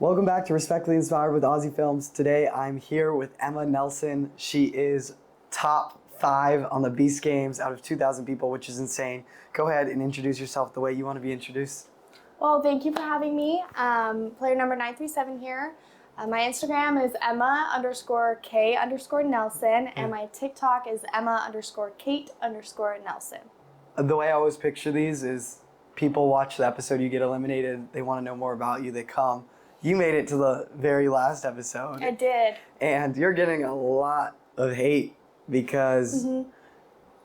Welcome back to Respectfully Inspired with Aussie Films. Today I'm here with Emma Nelsen. She is top 5 on the Beast Games out of 2,000 people, which is insane. Go ahead and introduce yourself the way you want to be introduced. Well, thank you for having me. Player number 937 here. My Instagram is Emma_K_Nelsen, and my TikTok is Emma_Kate_Nelsen. The way I always picture these is people watch the episode, you get eliminated, they want to know more about you, they come. You made it to the very last episode. I did. And you're getting a lot of hate because,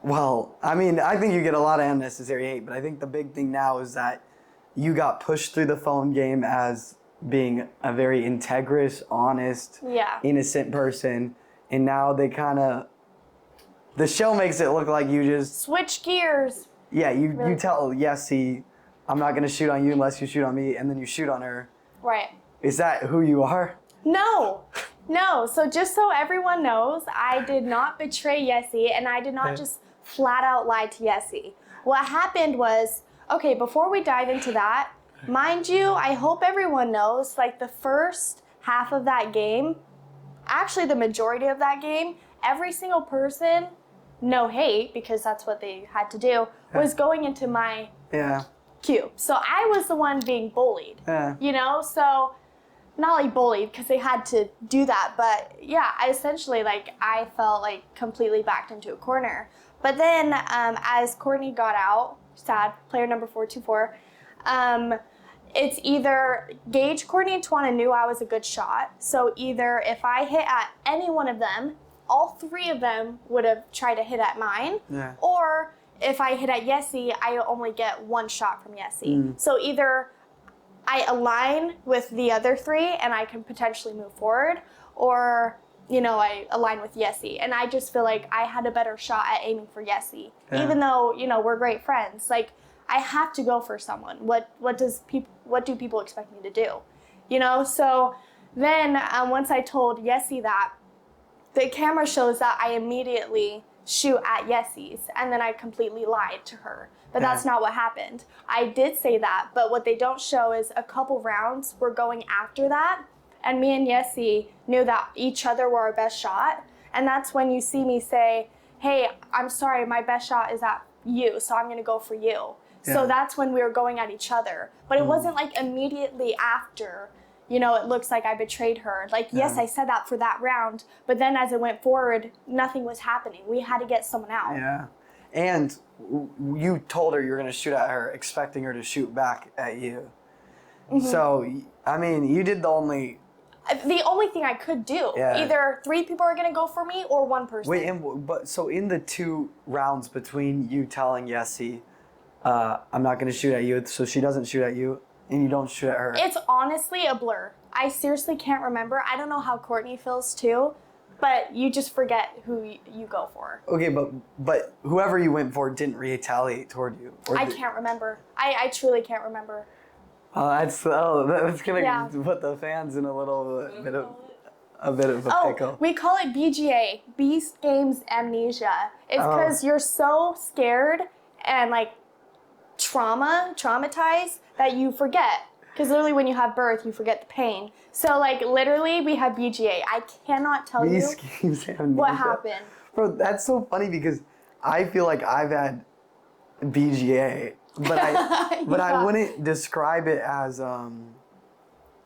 well, I mean, I think you get a lot of unnecessary hate, but I think the big thing now is that you got pushed through the phone game as being a very integrous, honest, innocent person, and now they kind of, the show makes it look like you just... Switch gears. Yeah, you tell Yesi, I'm not going to shoot on you unless you shoot on me, and then you shoot on her. Right. Is that who you are? No. So just so everyone knows, I did not betray Yesi, and I did not just flat out lie to Yesi. What happened was, okay, before we dive into that, mind you, I hope everyone knows, like the first half of that game, actually the majority of that game, every single person, no hate, because that's what they had to do, was going into my cube. So I was the one being bullied, you know? So not like bullied because they had to do that, but yeah, I felt like completely backed into a corner. But then as Courtney got out, sad, player number 424, it's either Gage, Courtney, and Tawana knew I was a good shot. So either if I hit at any one of them, all 3 of them would have tried to hit at mine, or if I hit at Yesi, I only get 1 shot from Yesi. So either I align with the other 3 and I can potentially move forward, or, you know, I align with Yesi. And I just feel like I had a better shot at aiming for Yesi. Even though, you know, we're great friends. Like, I have to go for someone. What do people expect me to do? You know, so then once I told Yesi that, the camera shows that I immediately shoot at Yesi's, and then I completely lied to her. But that's not what happened. I did say that, but what they don't show is a couple rounds were going after that, and me and Yesi knew that each other were our best shot, and that's when you see me say, hey, I'm sorry, my best shot is at you, so I'm gonna go for you. So that's when we were going at each other. But it wasn't like immediately after, you know, it looks like I betrayed her. Like, yes, I said that for that round, but then as it went forward, nothing was happening. We had to get someone out. Yeah. And you told her you were going to shoot at her, expecting her to shoot back at you. So, I mean, you did the only thing I could do. Either 3 people are going to go for me or 1 person. Wait, but so in the 2 rounds between you telling Yesi, I'm not going to shoot at you, so she doesn't shoot at you, and you don't shoot at her. It's honestly a blur. I seriously can't remember. I don't know how Courtney feels too, but you just forget who you go for. Okay, but whoever you went for didn't retaliate toward you. I can't remember. I truly can't remember. That's gonna put the fans in a little bit of a pickle. We call it BGA, Beast Games Amnesia. It's because you're so scared and like traumatized that you forget. Because literally when you have birth, you forget the pain. So like literally we have BGA. I cannot tell you what happened. Bro, that's so funny because I feel like I've had BGA, but I wouldn't describe it as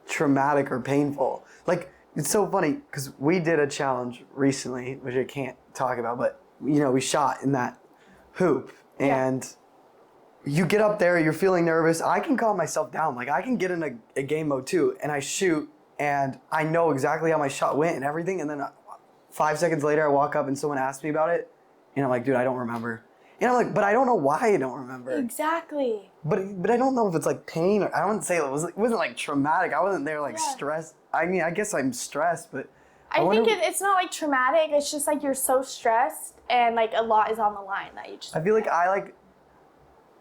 traumatic or painful. Like, it's so funny because we did a challenge recently, which I can't talk about, but you know, we shot in that hoop and you get up there, you're feeling nervous. I can calm myself down. Like, I can get in a game mode too, and I shoot, and I know exactly how my shot went and everything, and then 5 seconds later, I walk up and someone asks me about it, and I'm like, dude, I don't remember. And I'm like, but I don't know why I don't remember. Exactly. But I don't know if it's like pain, or I wouldn't say it wasn't like traumatic. I wasn't there like stressed. I mean, I guess I'm stressed, but I think it's not like traumatic. It's just like you're so stressed and like a lot is on the line that you just. I feel like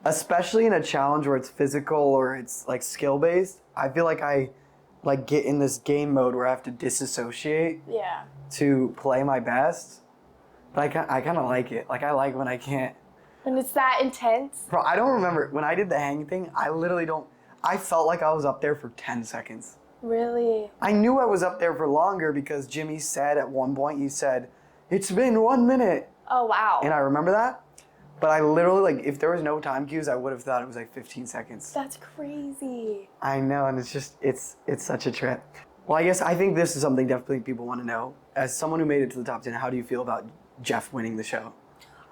especially in a challenge where it's physical or it's like skill based, I feel like I like get in this game mode where I have to disassociate to play my best. But I kind of like it. Like, I like when I can't. When it's that intense? Bro, I don't remember. When I did the hang thing, I literally don't. I felt like I was up there for 10 seconds. Really? I knew I was up there for longer because Jimmy said at one point, he said, "It's been 1 minute." Oh, wow. And I remember that. But I literally, like, if there was no time cues, I would have thought it was like 15 seconds. That's crazy. I know, and it's just, it's such a trip. Well, I think this is something definitely people want to know. As someone who made it to the top 10, how do you feel about Jeff winning the show?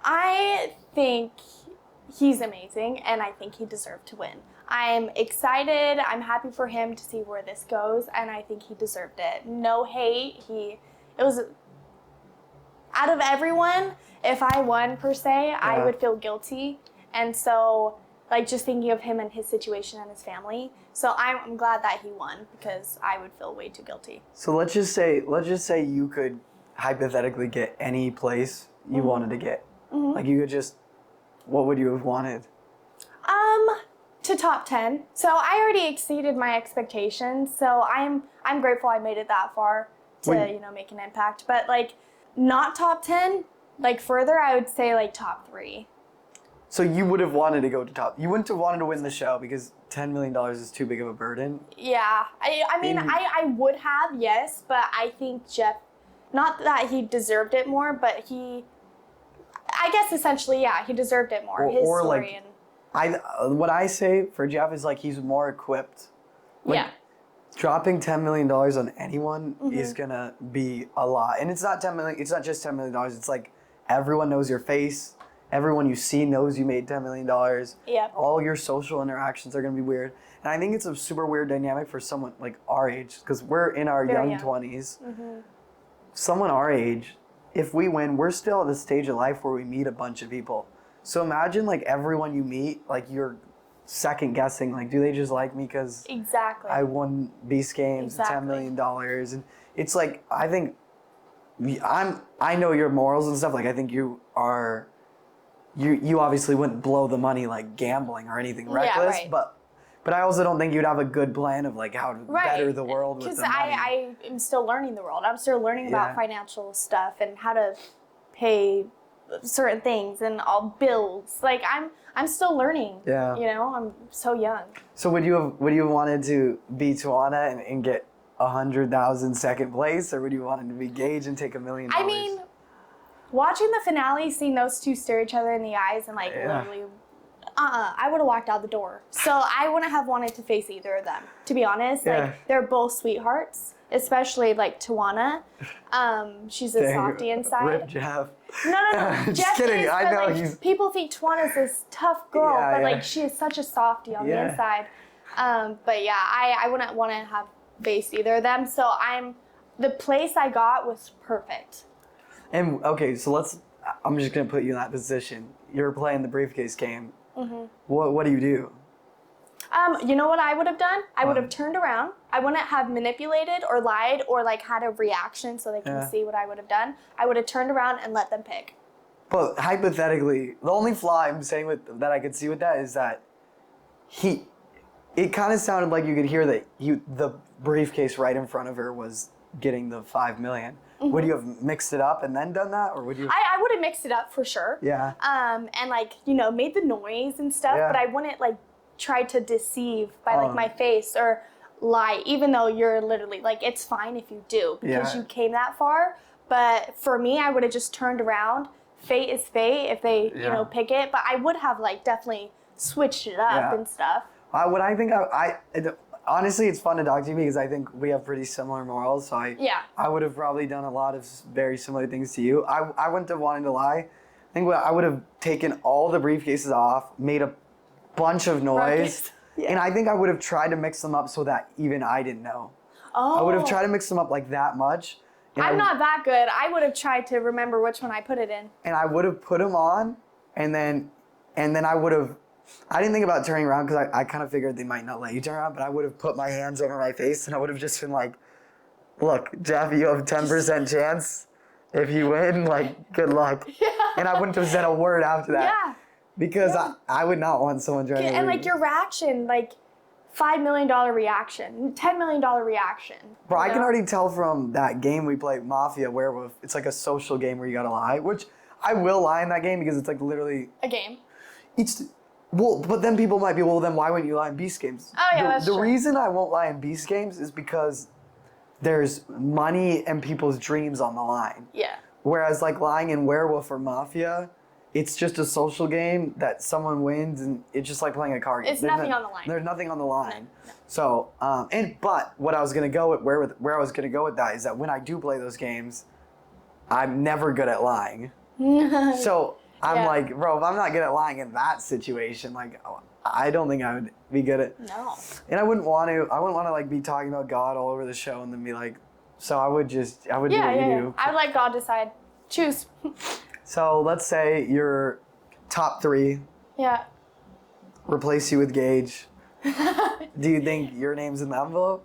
I think he's amazing, and I think he deserved to win. I'm excited. I'm happy for him to see where this goes, and I think he deserved it. No hate. It was, out of everyone, if I won per se, I would feel guilty. And so, like, just thinking of him and his situation and his family. So I'm glad that he won because I would feel way too guilty. So let's just say you could hypothetically get any place you wanted to get. Like you could just, what would you have wanted? To top 10. So I already exceeded my expectations. So I'm grateful I made it that far to, make an impact. But like not top 10, like further, I would say like top 3. So you would have wanted to go to top. You wouldn't have wanted to win the show because $10 million is too big of a burden. Yeah. I mean, I would have, yes, but I think Jeff, not that he deserved it more, but I guess essentially, yeah, he deserved it more. His story what I say for Jeff is like he's more equipped. Like, dropping $10 million on anyone is gonna be a lot, and it's not 10 million. It's not just $10 million. It's like everyone knows your face. Everyone you see knows you made $10 million. Yeah. All your social interactions are gonna be weird, and I think it's a super weird dynamic for someone like our age because we're in our young 20s. Someone our age, if we win, we're still at the stage of life where we meet a bunch of people. So imagine like everyone you meet, like you're second guessing, like do they just like me because I won Beast Games, $10 million, and it's like I think I know your morals and stuff. Like I think you obviously wouldn't blow the money like gambling or anything reckless, but I also don't think you'd have a good plan of like how to better the world with the money. Because I am still learning the world. I'm still learning about financial stuff and how to pay certain things and all bills. Like I'm still learning. Yeah. I'm so young. So would you have wanted to be Tawana and get 100,000 second place, or would you wanted to be Gage and take $1 million? I mean, watching the finale, seeing those two stare each other in the eyes and like literally I would have walked out the door. So I wouldn't have wanted to face either of them, to be honest. Like they're both sweethearts, especially like Tawana. She's a softie inside. Rip Jeff. No. Just Jeff kidding. I know like, people think Tawana's this tough girl, but like she is such a softie on the inside. But yeah, I wouldn't want to have faced either of them. So the place I got was perfect. And okay, so I'm just gonna put you in that position. You're playing the briefcase game. What do you do? You know what I would have done? I would have turned around. I wouldn't have manipulated or lied or like had a reaction so they can see what I would have done. I would have turned around and let them pick. But hypothetically, the only flaw I'm saying that I could see with that is that it kind of sounded like you could hear that the briefcase right in front of her was getting the $5 million. Would you have mixed it up and then done that, or would you? I would have mixed it up for sure. Yeah. And like made the noise and stuff, but I wouldn't like try to deceive by like my face or lie, even though you're literally like it's fine if you do because you came that far. But for me, I would have just turned around. Fate is fate if they pick it. But I would have like definitely switched it up and stuff. Honestly, it's fun to talk to you because I think we have pretty similar morals. So I would have probably done a lot of very similar things to you. I wouldn't have wanted to lie. I think I would have taken all the briefcases off, made a bunch of noise, and I think I would have tried to mix them up so that even I didn't know. I would have tried to mix them up like that much. I'm not that good. I would have tried to remember which one I put it in. And I would have put them on, and then I would have. I didn't think about turning around because I kind of figured they might not let you turn around, but I would have put my hands over my face and I would have just been like, look, Jeff, you have a 10% chance. If you win, like, good luck. Yeah. And I wouldn't have said a word after that. Yeah. Because I would not want someone trying to and like your reaction, like $5 million reaction, $10 million reaction. Bro, I can already tell from that game we play, Mafia Werewolf, it's like a social game where you gotta lie, which I will lie in that game because it's like literally... A game. Well, but then people might be, well, then why wouldn't you lie in Beast Games? Oh, yeah, that's the true. reason I won't lie in Beast Games is because there's money and people's dreams on the line. Yeah. Whereas like lying in Werewolf or Mafia, it's just a social game that someone wins, and it's just like playing a card game. It's nothing on the line. There's nothing on the line. No. So, but what I was gonna go with where I was gonna go with that is that when I do play those games, I'm never good at lying. So I'm Yeah. like, bro, if I'm not good at lying in that situation, like, I don't think I would be good at. No. And I wouldn't want to like be talking about God all over the show and then be like, so I would do what you do. I would let God decide. Choose. So let's say your top 3 Yeah. replace you with Gage. Do you think your name's in the envelope?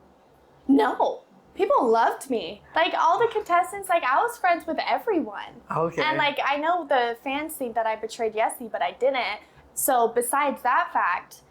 No. People loved me. Like, all the contestants, like, I was friends with everyone. Okay. And, like, I know the fans think that I betrayed Yesi, but I didn't. So, besides that fact,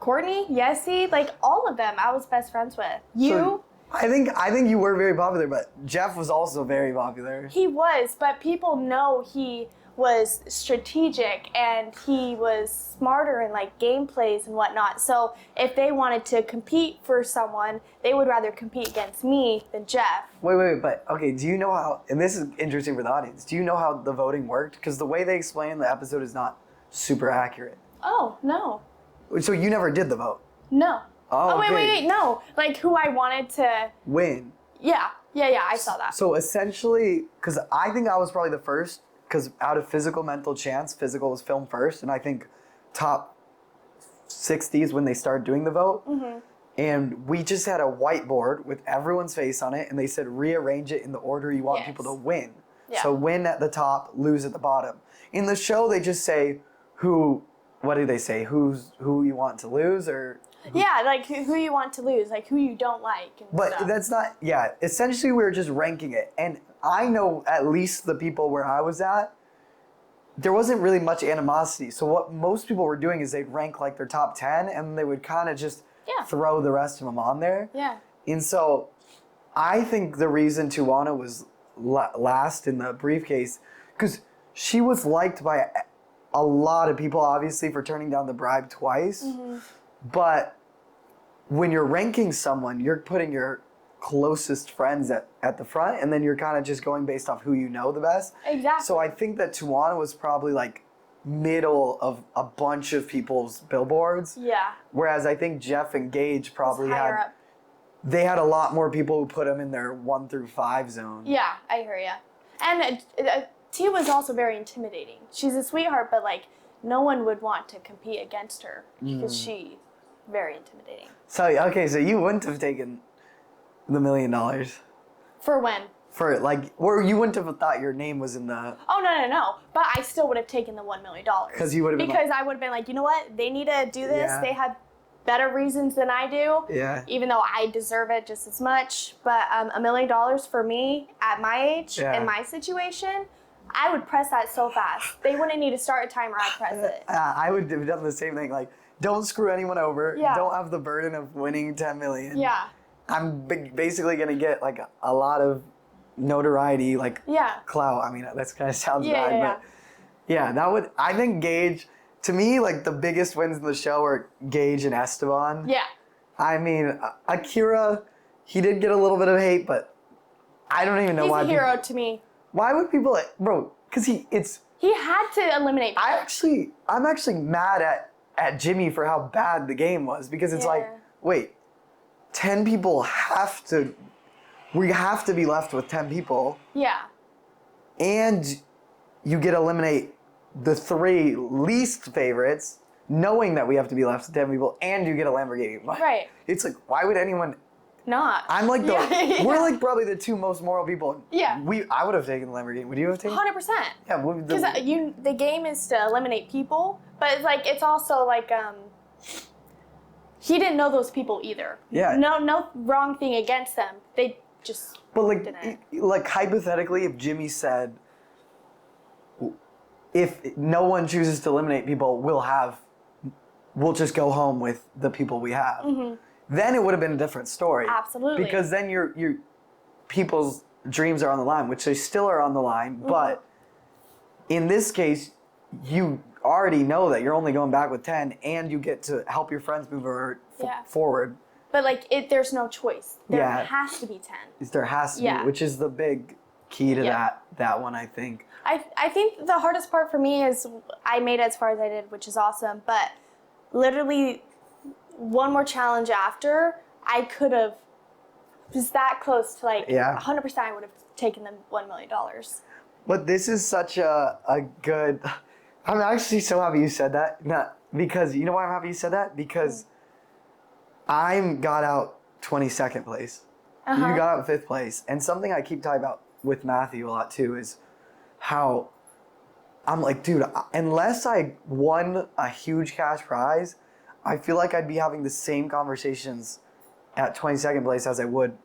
Courtney, Yesi, like, all of them I was best friends with. You? So, I think you were very popular, but Jeff was also very popular. He was, but people know he was strategic and he was smarter in like gameplays and whatnot. So if they wanted to compete for someone, they would rather compete against me than Jeff. Wait, but okay, do you know how, and this is interesting for the audience, do you know how the voting worked? Because the way they explain the episode is not super accurate. Oh, no. So you never did the vote? No. Oh, okay. Wait, no. Like who I wanted to, Win. yeah, I saw that. So essentially, because I think I was probably the first, because out of Physical, Mental, Chance, Physical was filmed first, and I think top 60s when they started doing the vote. Mm-hmm. And we just had a whiteboard with everyone's face on it, and they said rearrange it in the order you want Yes. people to win. Yeah. So win at the top, lose at the bottom. In the show, they just say what do they say? Who you want to lose, or? Yeah, like who you want to lose, like who you don't like. And But stuff. that's not, yeah, essentially we were just ranking it. And I know at least the people where I was at, there wasn't really much animosity. So what most people were doing is they'd rank like their top 10 and they would kind of just throw the rest of them on there. Yeah. And so I think the reason Tuana was last in the briefcase, because she was liked by a lot of people, obviously, for turning down the bribe twice. Mm-hmm. But when you're ranking someone, you're putting your closest friends at the front, and then you're kind of just going based off who you know the best. Exactly. So I think that Tuana was probably like middle of a bunch of people's billboards. Yeah. Whereas I think Jeff and Gage probably Higher had, up. they had a lot more people who put them in their 1 through 5 zone. Yeah, I hear ya. And T was also very intimidating. She's a sweetheart, but like no one would want to compete against her because she's very intimidating. So, okay, so you wouldn't have taken the $1 million. For when? For like, or you wouldn't have thought your name was in the. Oh, no. But I still would have taken the $1 million. Because you would have been Because I would have been like, you know what? They need to do this. Yeah. They have better reasons than I do. Yeah. Even though I deserve it just as much. But $1 million for me at my age, in my situation, I would press that so fast. They wouldn't need to start a timer. I'd press it. I would have done the same thing. Like, don't screw anyone over. Yeah. Don't have the burden of winning 10 million. Yeah. I'm basically gonna get like a lot of notoriety, like Yeah. clout. I mean, that's kind of sounds Yeah, bad, yeah, but yeah, that would. I think Gage, to me, like the biggest wins in the show are Gage and Esteban. Yeah. I mean, Akira, he did get a little bit of hate, but I don't even know He's why. a hero to me. Why would people, bro? Because he had to eliminate people. I'm actually mad at Jimmy for how bad the game was, because it's like, wait, 10 people we have to be left with 10 people, Yeah. and you get to eliminate the 3 least favorites, knowing that we have to be left with 10 people, and you get a Lamborghini. Right. It's like, why would anyone? Not. I'm like we're Yeah. like probably the 2 most moral people. Yeah. I would have taken the Lamborghini. Would you have taken? 100%. Yeah. Because the game is to eliminate people, but it's like it's also like he didn't know those people either. Yeah. No wrong thing against them. They just. But like, didn't. like hypothetically, if Jimmy said, if no one chooses to eliminate people, we'll just go home with the people we have. Mm-hmm. Then it would have been a different story. Absolutely. Because then your people's dreams are on the line, which they still are on the line. Mm-hmm. But in this case, already know that you're only going back with 10 and you get to help your friends move forward. But like there's no choice. There has to be 10. There has to be, which is the big key to that one, I think. I think the hardest part for me is I made it as far as I did, which is awesome. But literally one more challenge after, I could have just that close to like 100%. I would have taken the $1 million. But this is such a good. I'm actually so happy you said that. Not because you know why I'm happy you said that, because I got out 22nd place. You got out 5th place, and something I keep talking about with Matthew a lot too is how I'm like, dude, unless I won a huge cash prize, I feel like I'd be having the same conversations at 22nd place as I would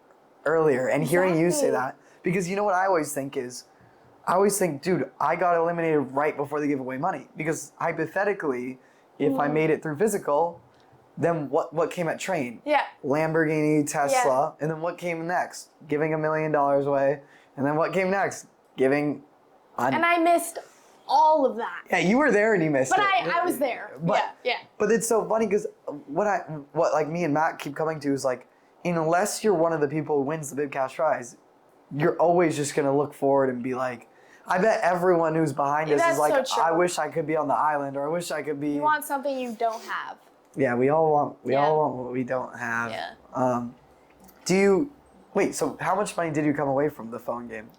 earlier. And hearing you say that, because you know what I always think is, dude, I got eliminated right before they give away money. Because hypothetically, if I made it through physical, then what came at train? Yeah. Lamborghini, Tesla, and then what came next? Giving $1 million away. And then what came next? Giving... And I missed all of that. Yeah, you were there and you missed it. But I was there. Yeah. But it's so funny because what like me and Matt keep coming to is like, unless you're one of the people who wins the big cash prize, you're always just going to look forward and be like, I bet everyone who's behind us is like, so I wish I could be on the island, or I wish I could be... You want something you don't have. Yeah, we all want what we don't have. Yeah. Wait, so how much money did you come away from the phone game?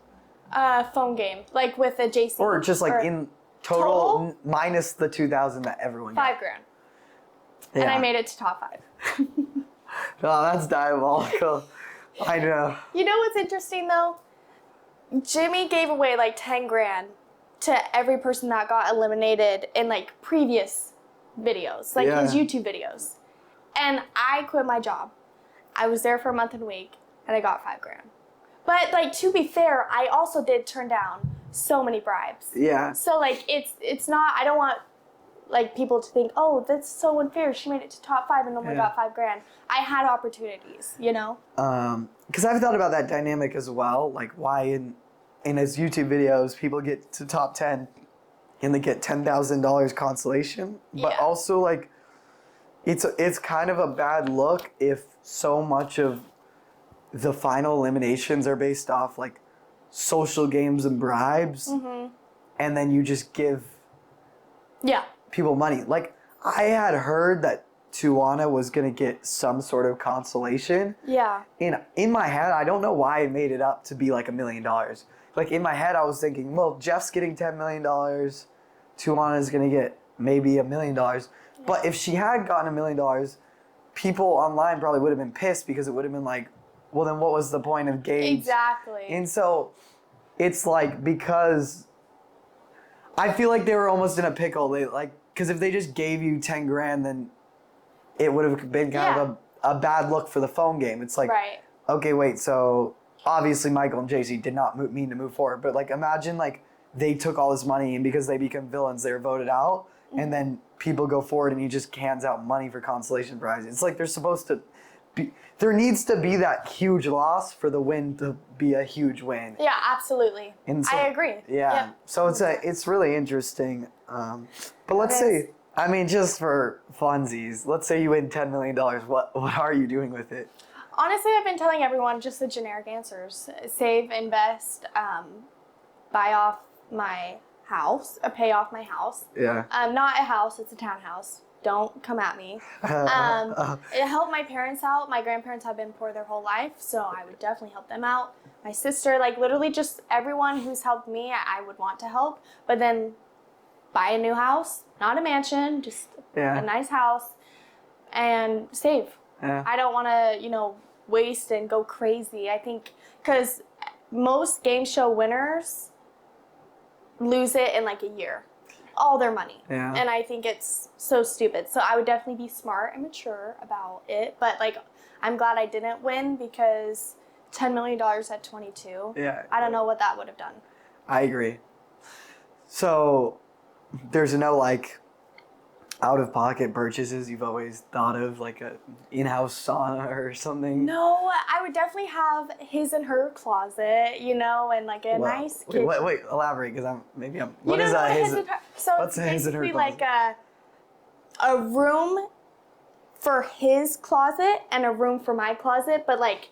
Phone game, like with a JC. Or just like in total? Minus the 2,000 that everyone got. $5,000. Yeah. And I made it to top 5. Oh, that's diabolical. I know. You know what's interesting though? Jimmy gave away like 10 grand to every person that got eliminated in like previous videos, like his YouTube videos. And I quit my job. I was there for a month and a week and I got $5,000. But like, to be fair, I also did turn down so many bribes. Yeah. So like, it's not, I don't want like people to think, oh, that's so unfair. She made it to top 5 and only got $5,000. I had opportunities, you know? Because I've thought about that dynamic as well. Like why in his YouTube videos, people get to top 10 and they get $10,000 consolation. But also like, it's kind of a bad look if so much of the final eliminations are based off like social games and bribes, and then you just give people money. Like I had heard that Tuana was gonna get some sort of consolation. Yeah. In my head, I don't know why I made it up to be like $1 million. Like in my head, I was thinking, well, Jeff's getting $10 million, Tuana's gonna get maybe $1 million. But if she had gotten $1 million, people online probably would have been pissed because it would have been like, well, then what was the point of Gage? Exactly. And so it's like, because I feel like they were almost in a pickle. They like, because if they just gave you 10 grand, then it would have been kind of a bad look for the phone game. It's like, okay, wait, so obviously Michael and Yesi did not mean to move forward, but like imagine like they took all this money and because they become villains, they were voted out, and then people go forward and he just hands out money for consolation prizes. It's like they're supposed to be, there needs to be that huge loss for the win to be a huge win. Yeah, absolutely. And so, I agree. Yeah. So it's really interesting. But let's say, I mean, just for funsies, let's say you win $10 million. What are you doing with it? Honestly, I've been telling everyone just the generic answers: save, invest, buy off my house, pay off my house. Yeah. Not a house; it's a townhouse. Don't come at me. It helped my parents out. My grandparents have been poor their whole life, so I would definitely help them out. My sister, like literally just everyone who's helped me, I would want to help. But then buy a new house, not a mansion, just a nice house, and save. Yeah. I don't want to, waste and go crazy. I think because most game show winners lose it in like a year. All their money. Yeah. And I think it's so stupid. So I would definitely be smart and mature about it. But like, I'm glad I didn't win because $10 million at 22. Yeah. I don't know what that would have done. I agree. So there's no like, out-of-pocket purchases you've always thought of, like a in-house sauna or something? No, I would definitely have his and her closet, you know, and like a nice kitchen. Wait, elaborate, because what You is don't know that? his and her. So what's it's his and her basically like closet? a room for his closet and a room for my closet, but like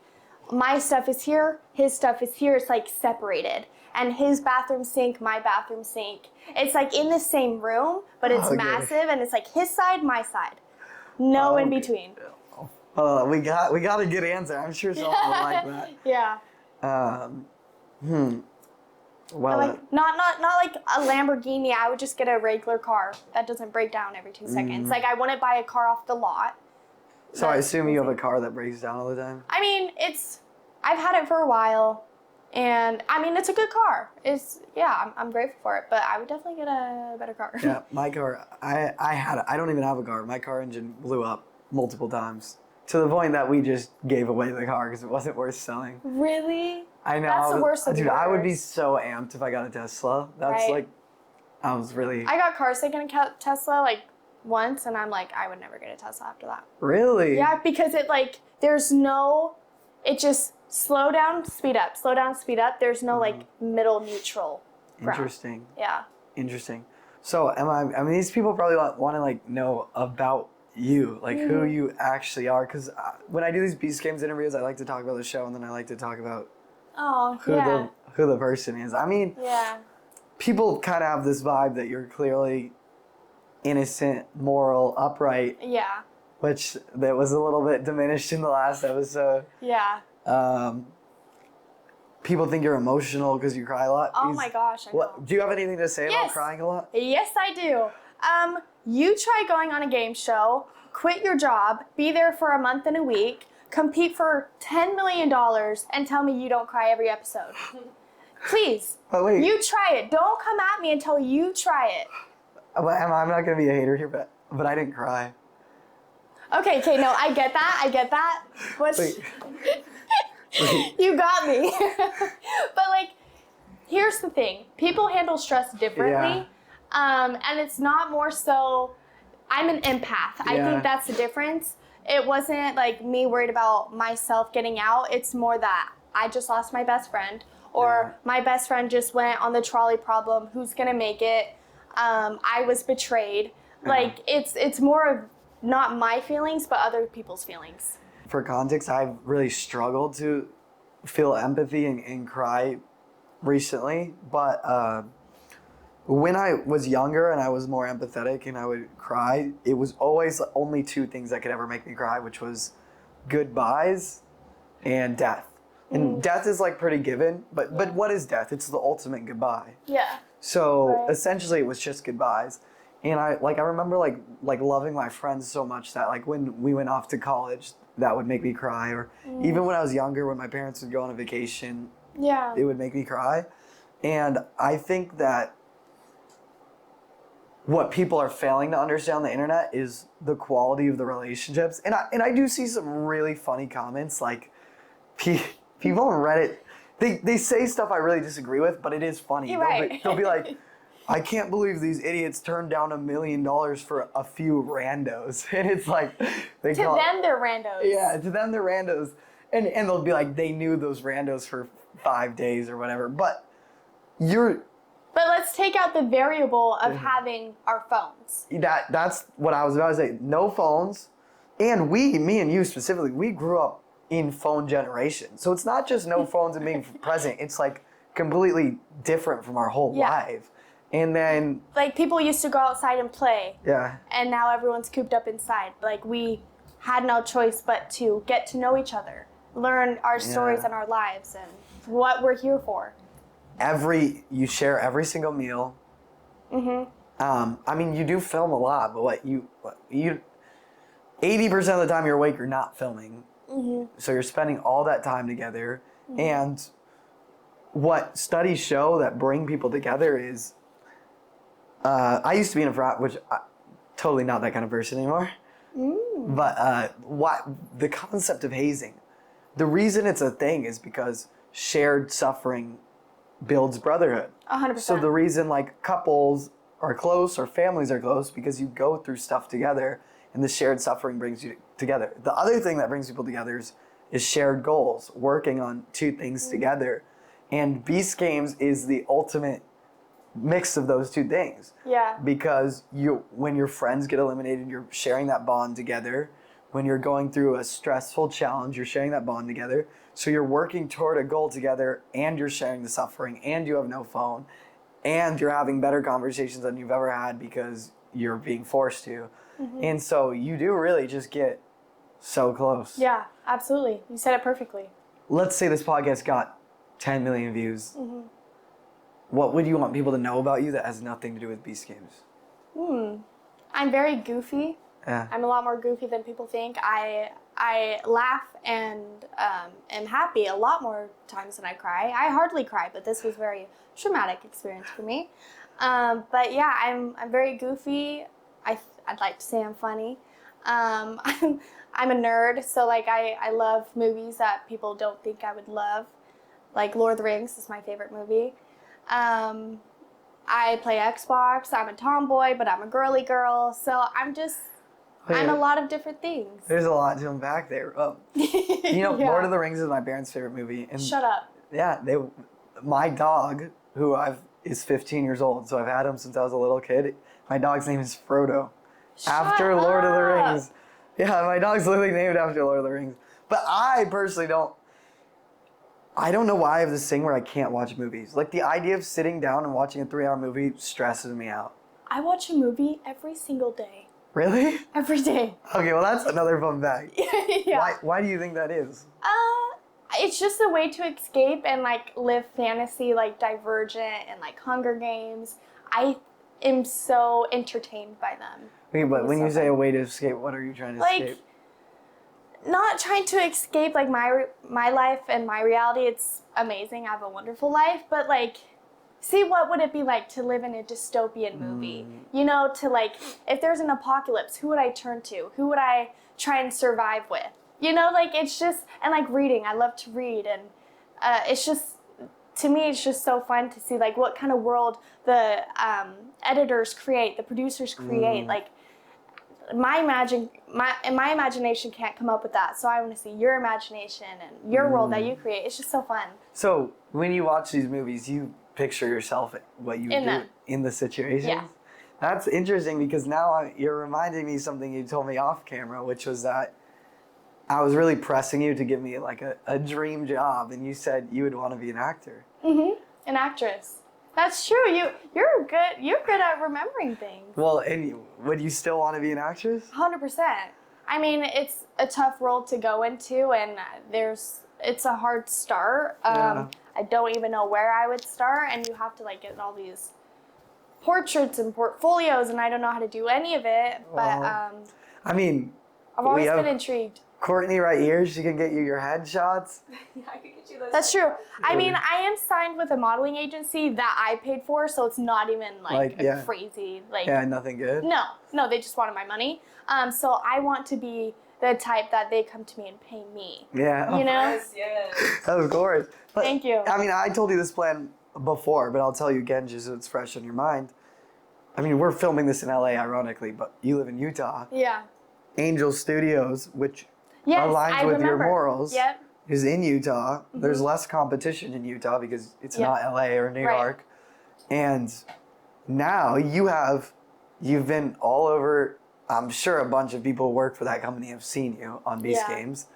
my stuff is here, his stuff is here. It's like separated. And his bathroom sink, my bathroom sink. It's like in the same room, but it's massive, and it's like his side, my side. No in between. We got a good answer. I'm sure someone will like that. Yeah. Well, Like not like a Lamborghini. I would just get a regular car that doesn't break down every 2 seconds. Like I wouldn't buy a car off the lot. so I assume you have a car that breaks down all the time? I mean, I've had it for a while, and I mean, it's a good car. I'm grateful for it, but I would definitely get a better car. Yeah, my car, I don't even have a car. My car engine blew up multiple times to the point that we just gave away the car because it wasn't worth selling. Really? I know. That's the worst of the Dude, I would be worst. so amped if I got a Tesla. That's Right. like, I was really. I got car sick in a Tesla like once, and I'm like, I would never get a Tesla after that. Really? Yeah, because it just slow down, speed up, slow down, speed up. There's no like middle neutral ground. Interesting. Yeah. Interesting. So, Emma, I mean, these people probably want to like know about you, like who you actually are. Because when I do these Beast Games interviews, I like to talk about the show, and then I like to talk about Oh, who the person is. I mean, yeah. people kind of have this vibe that you're clearly innocent, moral, upright, Yeah. which that was a little bit diminished in the last episode. Yeah. People think you're emotional because you cry a lot. Oh my gosh, I know. Do you have anything to say about Yes. crying a lot? Yes, I do. You try going on a game show, quit your job, be there for a month and a week, compete for $10 million, and tell me you don't cry every episode. Please. Oh, wait. You try it. Don't come at me until you try it. Well, Emma, I'm not going to be a hater here, but I didn't cry. Okay, no, I get that. What's... Wait. You got me. But like, here's the thing. People handle stress differently. Yeah. And it's not more so, I'm an empath. I Yeah. think that's the difference. It wasn't like me worried about myself getting out. It's more that I just lost my best friend, or my best friend just went on the trolley problem. Who's gonna make it? I was betrayed. Like it's more of not my feelings, but other people's feelings. For context, I've really struggled to feel empathy and cry recently, but when I was younger and I was more empathetic and I would cry, it was always only two things that could ever make me cry, which was goodbyes and death. And death is like pretty given, but what is death? It's the ultimate goodbye. Yeah. So Right. essentially it was just goodbyes. And I remember like loving my friends so much that like when we went off to college, that would make me cry. Or even when I was younger, when my parents would go on a vacation, Yeah. it would make me cry. And I think that what people are failing to understand on the internet is the quality of the relationships. And I do see some really funny comments, like people on Reddit, they say stuff I really disagree with, but it is funny. You're right. They'll be like, I can't believe these idiots turned down $1 million for a few randos. And it's like, To them, they're randos. yeah, to them they're randos. And they'll be like, they knew those randos for 5 days or whatever. But But let's take out the variable of having our phones. that's what I was about to say. No phones. And me and you specifically, we grew up in phone generation. So it's not just no phones and being present. It's like completely different from our whole Yeah. life. And then, Like, people used to go outside and play, yeah. and now everyone's cooped up inside. Like, we had no choice but to get to know each other, learn our stories and our lives, and what we're here for. You share every single meal. I mean, you do film a lot, but you 80% of the time you're awake, you're not filming. So you're spending all that time together. And what studies show that bring people together is, I used to be in a frat, which totally not that kind of person anymore. But the concept of hazing, the reason it's a thing is because shared suffering builds brotherhood. 100%. So the reason like couples are close or families are close because you go through stuff together and the shared suffering brings you together. The other thing that brings people together is shared goals, working on two things together. And Beast Games is the ultimate mix of those two things. Yeah. Because when your friends get eliminated, you're sharing that bond together. When you're going through a stressful challenge, you're sharing that bond together. So you're working toward a goal together, and you're sharing the suffering, and you have no phone, and you're having better conversations than you've ever had because you're being forced to. And so you do really just get so close. Yeah, absolutely. You said it perfectly. Let's say this podcast got 10 million views. What would you want people to know about you that has nothing to do with Beast Games? I'm very goofy. Yeah. I'm a lot more goofy than people think. I laugh and am happy a lot more times than I cry. I hardly cry, but this was a very traumatic experience for me. But yeah, I'm very goofy. I'd like to say I'm funny. I'm a nerd, so like I love movies that people don't think I would love. Like Lord of the Rings is my favorite movie. I play Xbox. I'm a tomboy, but I'm a girly girl. So I'm a lot of different things. There's a lot to unpack there. Yeah. Lord of the Rings is my parents' favorite movie. And Shut up. yeah, my dog, who is 15 years old, so I've had him since I was a little kid. My dog's name is Frodo. After Lord of the Rings. Yeah, my dog's literally named after Lord of the Rings. But I personally I don't know why I have this thing where I can't watch movies. Like the idea of sitting down and watching a 3-hour movie stresses me out. I watch a movie every single day. Really? Every day. Okay, well that's another fun fact. Yeah. Why do you think that is? It's just a way to escape and like live fantasy, like Divergent and like Hunger Games. I am so entertained by them. Okay, but when so you say fun. a way to escape, what are you trying to escape? Not trying to escape like my life and my reality. It's amazing. I have a wonderful life, but like, see what would it be like to live in a dystopian movie? You know, to like, if there's an apocalypse, who would I turn to? Who would I try and survive with? You know, like it's just, and like reading. I love to read, and it's just, to me, it's just so fun to see like what kind of world the editors create, the producers create. Like my imagination can't come up with that. So I want to see your imagination and your world that you create. It's just so fun. So when you watch these movies, you picture yourself what you would do in the situations. Yeah. That's interesting because now you're reminding me something you told me off camera, which was that I was really pressing you to give me like a dream job, and you said you would want to be an actor. An actress. That's true. You're good at remembering things. Well, and would you still want to be an actress? 100%. I mean, it's a tough role to go into, and it's a hard start. Yeah. I don't even know where I would start, and you have to like get all these portraits and portfolios, and I don't know how to do any of it. But I mean, I've always been intrigued. Courtney right here, she can get you your headshots. Yeah, I could get you those. That's true. I mean, I am signed with a modeling agency that I paid for, so it's not even like a crazy like. Yeah, nothing good. No, they just wanted my money. So I want to be the type that they come to me and pay me. Yeah. You know? Yes. Of course. But, Thank you. I mean, I told you this plan before, but I'll tell you again just so it's fresh on your mind. I mean, we're filming this in LA, ironically, but you live in Utah. Yeah. Angel Studios, which Yes, aligns I with remember. your morals, Yep. is in Utah. There's less competition in Utah because it's not LA or New York. And now you've been all over. I'm sure a bunch of people who work for that company have seen you on Beast Games.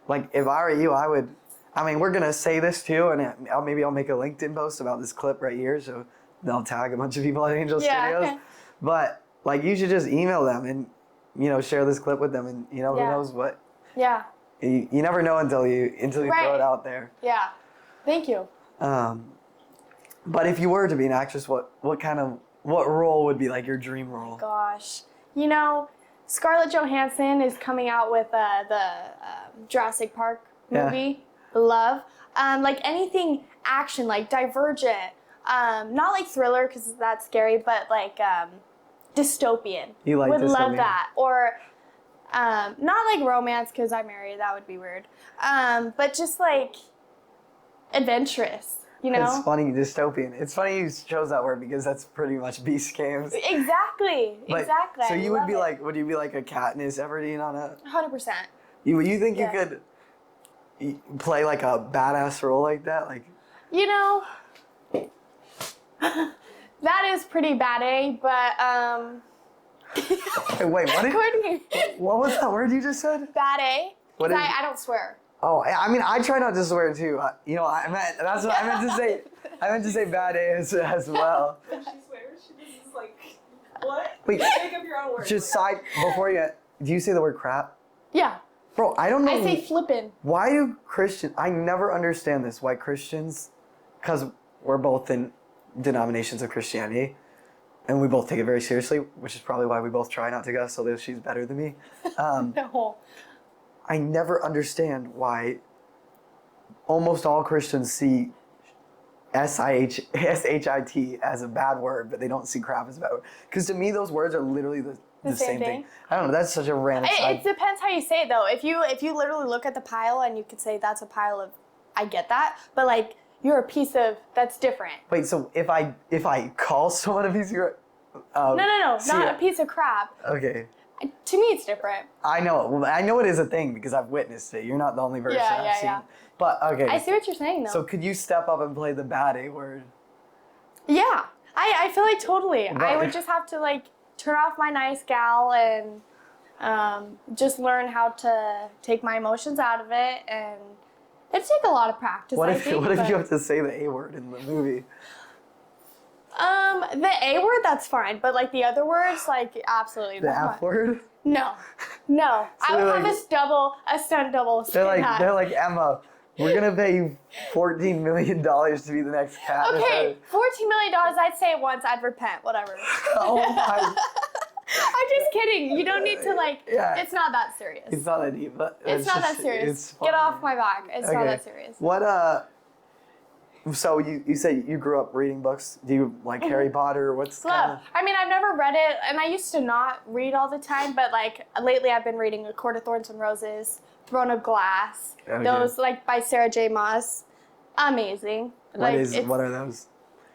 Like, if I were you, I mean, we're going to say this too, and maybe I'll make a LinkedIn post about this clip right here, so they'll tag a bunch of people at Angel Studios. But, like, you should just email them and, share this clip with them, and, who knows what. Yeah. You never know until you throw it out there. Yeah. Thank you. But if you were to be an actress, what role would be like your dream role? Gosh. Scarlett Johansson is coming out with the Jurassic Park movie, Love. Like anything action, like Divergent. Not like thriller because that's scary, but like dystopian. You like would dystopian. love that. Or not like romance because I'm married. That would be weird. But just like adventurous. You know? It's funny, dystopian. It's funny you chose that word because that's pretty much Beast Games. Exactly. But- Exactly. So I you would love be it. like, would you be like a Katniss Everdeen on a? 100%. You think Yeah. you could play like a badass role like that? Like, You know, that is pretty bad, eh? But hey, wait, what? Courtney, What was that word you just said? bad, eh? What Because is- I don't swear. Oh, I mean, I try not to swear too. You know, that's what I meant to say. I meant to say bad as well. When she swears, she just is like, what? Wait. Make up your own words. Just side before you. Do you say the word crap, Yeah, bro? I don't know. I say flippin'. Why do Christians? I never understand this. Why Christians? Because we're both in denominations of Christianity, and we both take it very seriously, which is probably why we both try not to go. So that she's better than me. No. I never understand why almost all Christians see shit as a bad word, but they don't see crap as a bad word. Because to me, those words are literally the same thing. I don't know. That's such a random. It depends how you say it, though. If you literally look at the pile and you could say that's a pile of, I get that, but like you're a piece of, that's different. Wait, so if I call someone a piece of No, not a piece of crap. Okay. To me, it's different. I know. Well, I know it is a thing because I've witnessed it. You're not the only person Yeah, I've seen. yeah. But okay. I see what you're saying, though. So could you step up and play the bad A word? Yeah, I feel like totally. I Right. would just have to like turn off my nice gal and just learn how to take my emotions out of it, and it'd take a lot of practice. What I if think, what if but- you have to say the A word in the movie? The A word, that's fine, but like the other words, like absolutely The not. F word? No. So I would they're have like- a stunt double. say that. They're like Emma. We're gonna pay you $14 million to be the next cat. Okay, $14 million. I'd say it once. I'd repent. Whatever. Oh my! I'm just kidding. You don't need to like. Yeah. It's not that serious. It's not that deep, but It's not just- that serious. It's Get funny. off my back. It's not Okay. that serious. What So you said you grew up reading books. Do you like Harry Potter? What's kind Love. I mean, I've never read it, and I used to not read all the time, but like lately I've been reading A Court of Thorns and Roses, Throne of Glass, Okay. those like by Sarah J. Maas. Amazing. Like, what are those?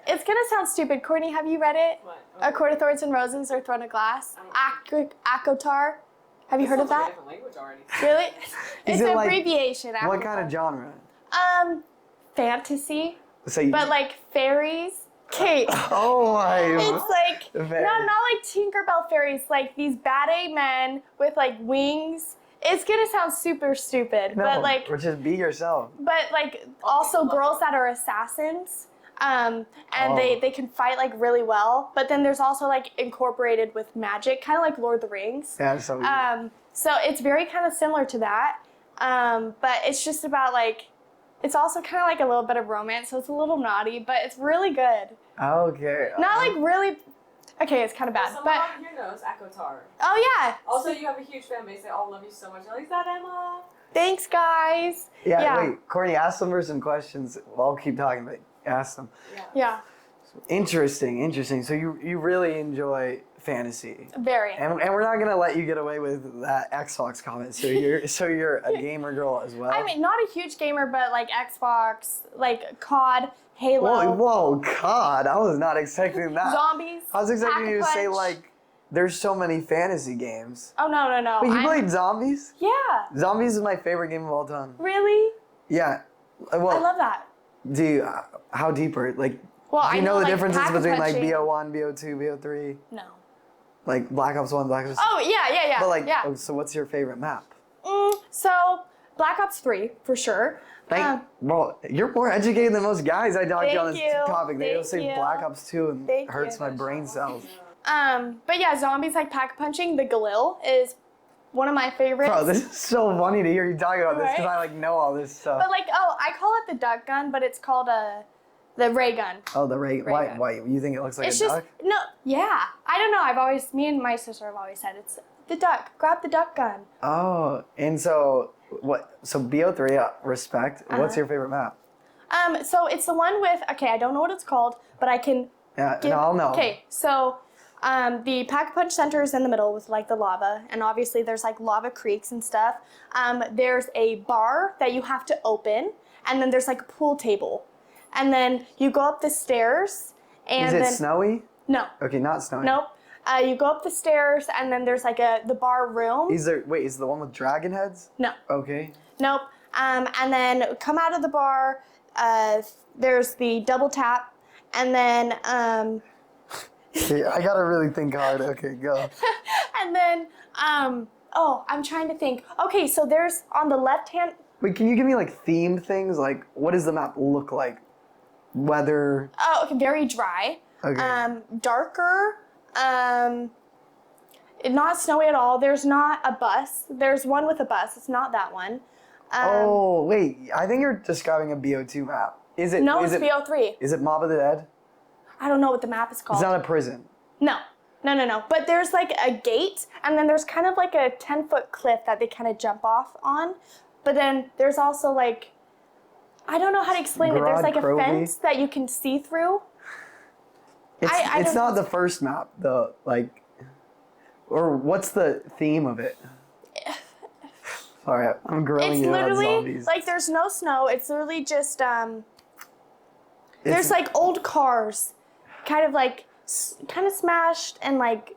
It's gonna sound stupid. Courtney, have you read it? What? A Court of Thorns and Roses or Throne of Glass? Akotar. Have you heard of that? Different language already. Really? It's it an like- abbreviation. What Akotar. kind of genre? Fantasy, So you, but like fairies. Kate. oh my! It's like Fairies. not like Tinkerbell fairies, like these bad A men with like wings. It's gonna sound super stupid, no, but like, or just be yourself. but like also girls that are assassins, and Oh. they can fight like really well. But then there's also like incorporated with magic, kind of like Lord of the Rings. Yeah, so So it's very kind of similar to that, but it's just about like. It's also kind of like a little bit of romance, so it's a little naughty, but it's really good. okay. Not like really. Okay, it's kind of bad, Someone but on here knows Akotar. oh yeah. Also, you have a huge fan base. They all love you so much. Like, is that Emma? Thanks, guys. Yeah, yeah. wait, Courtney, ask them for some questions. Well, I'll keep talking, but ask them. Yeah, Interesting. So you really enjoy fantasy, very. and we're not gonna let you get away with that Xbox comment. So you're a gamer girl as well. I mean, not a huge gamer, but like Xbox, like COD, Halo, whoa, God! I was not expecting that. zombies. I was expecting you to say Pack-a-Punch. like, there's so many fantasy games. Oh no. Wait, you I'm- played Zombies? Yeah. Zombies is my favorite game of all time. Really? Yeah. Well, I love that. do you, how deep are like? Well, Do I you know the like, differences between like pack-a-punching. BO1, BO2, BO3, No. like Black Ops 1, Black Ops? Oh yeah. But like, yeah. oh, so what's your favorite map? So Black Ops 3 for sure. Bro, you're more educated than most guys I talk to on this Thank you. topic. They don't Thank say you. Black Ops 2 and Thank hurts you. my brain cells. But yeah, zombies like pack punching. The Galil is one of my favorites. Bro, this is so funny to hear you talk about this because Right? I like know all this stuff. But like, I call it the duck gun, but it's called the ray gun. Oh, the ray. Ray gun. Why? You think it looks like It's a just duck? no, yeah. I don't know. Me and my sister have always said it's the duck. Grab the duck gun. Oh, and so what? So BO3, respect. What's your favorite map? So it's the one with. Okay, I don't know what it's called, but I can. Yeah, no, I'll know. Okay, so. The Pack-a-Punch Center is in the middle with like the lava, and obviously there's like lava creeks and stuff. There's a bar that you have to open, and then there's like a pool table. and then you go up the stairs, and Is it then snowy? no, Okay, not snowy. nope. You go up the stairs, and then there's like the bar room. Is it the one with dragon heads? No, Okay. nope. And then come out of the bar. There's the double tap, and then Okay, I gotta really think hard. Okay, go. and then I'm trying to think. Okay, so there's on the left hand. Wait, can you give me like themed things? Like, what does the map look like? Weather. Oh, okay, very dry. Okay. Darker. Not snowy at all. There's not a bus. There's one with a bus. It's not that one. Oh wait, I think you're describing a BO2 map. Is it? No, is it's it, BO3. Is it Mob of the Dead? I don't know what the map is called. It's not a prison. No. But there's like a gate, and then there's kind of like a 10-foot cliff that they kind of jump off on. But then there's also like, I don't know how to explain it. There's like a Grod Krovi? fence that you can see through. It's I it's don't not know. the first map, though. Like, or what's the theme of it? Sorry, I'm grilling It's you about literally zombies. like there's no snow. It's literally just there's It's- like old cars, kind of like kind of smashed and like.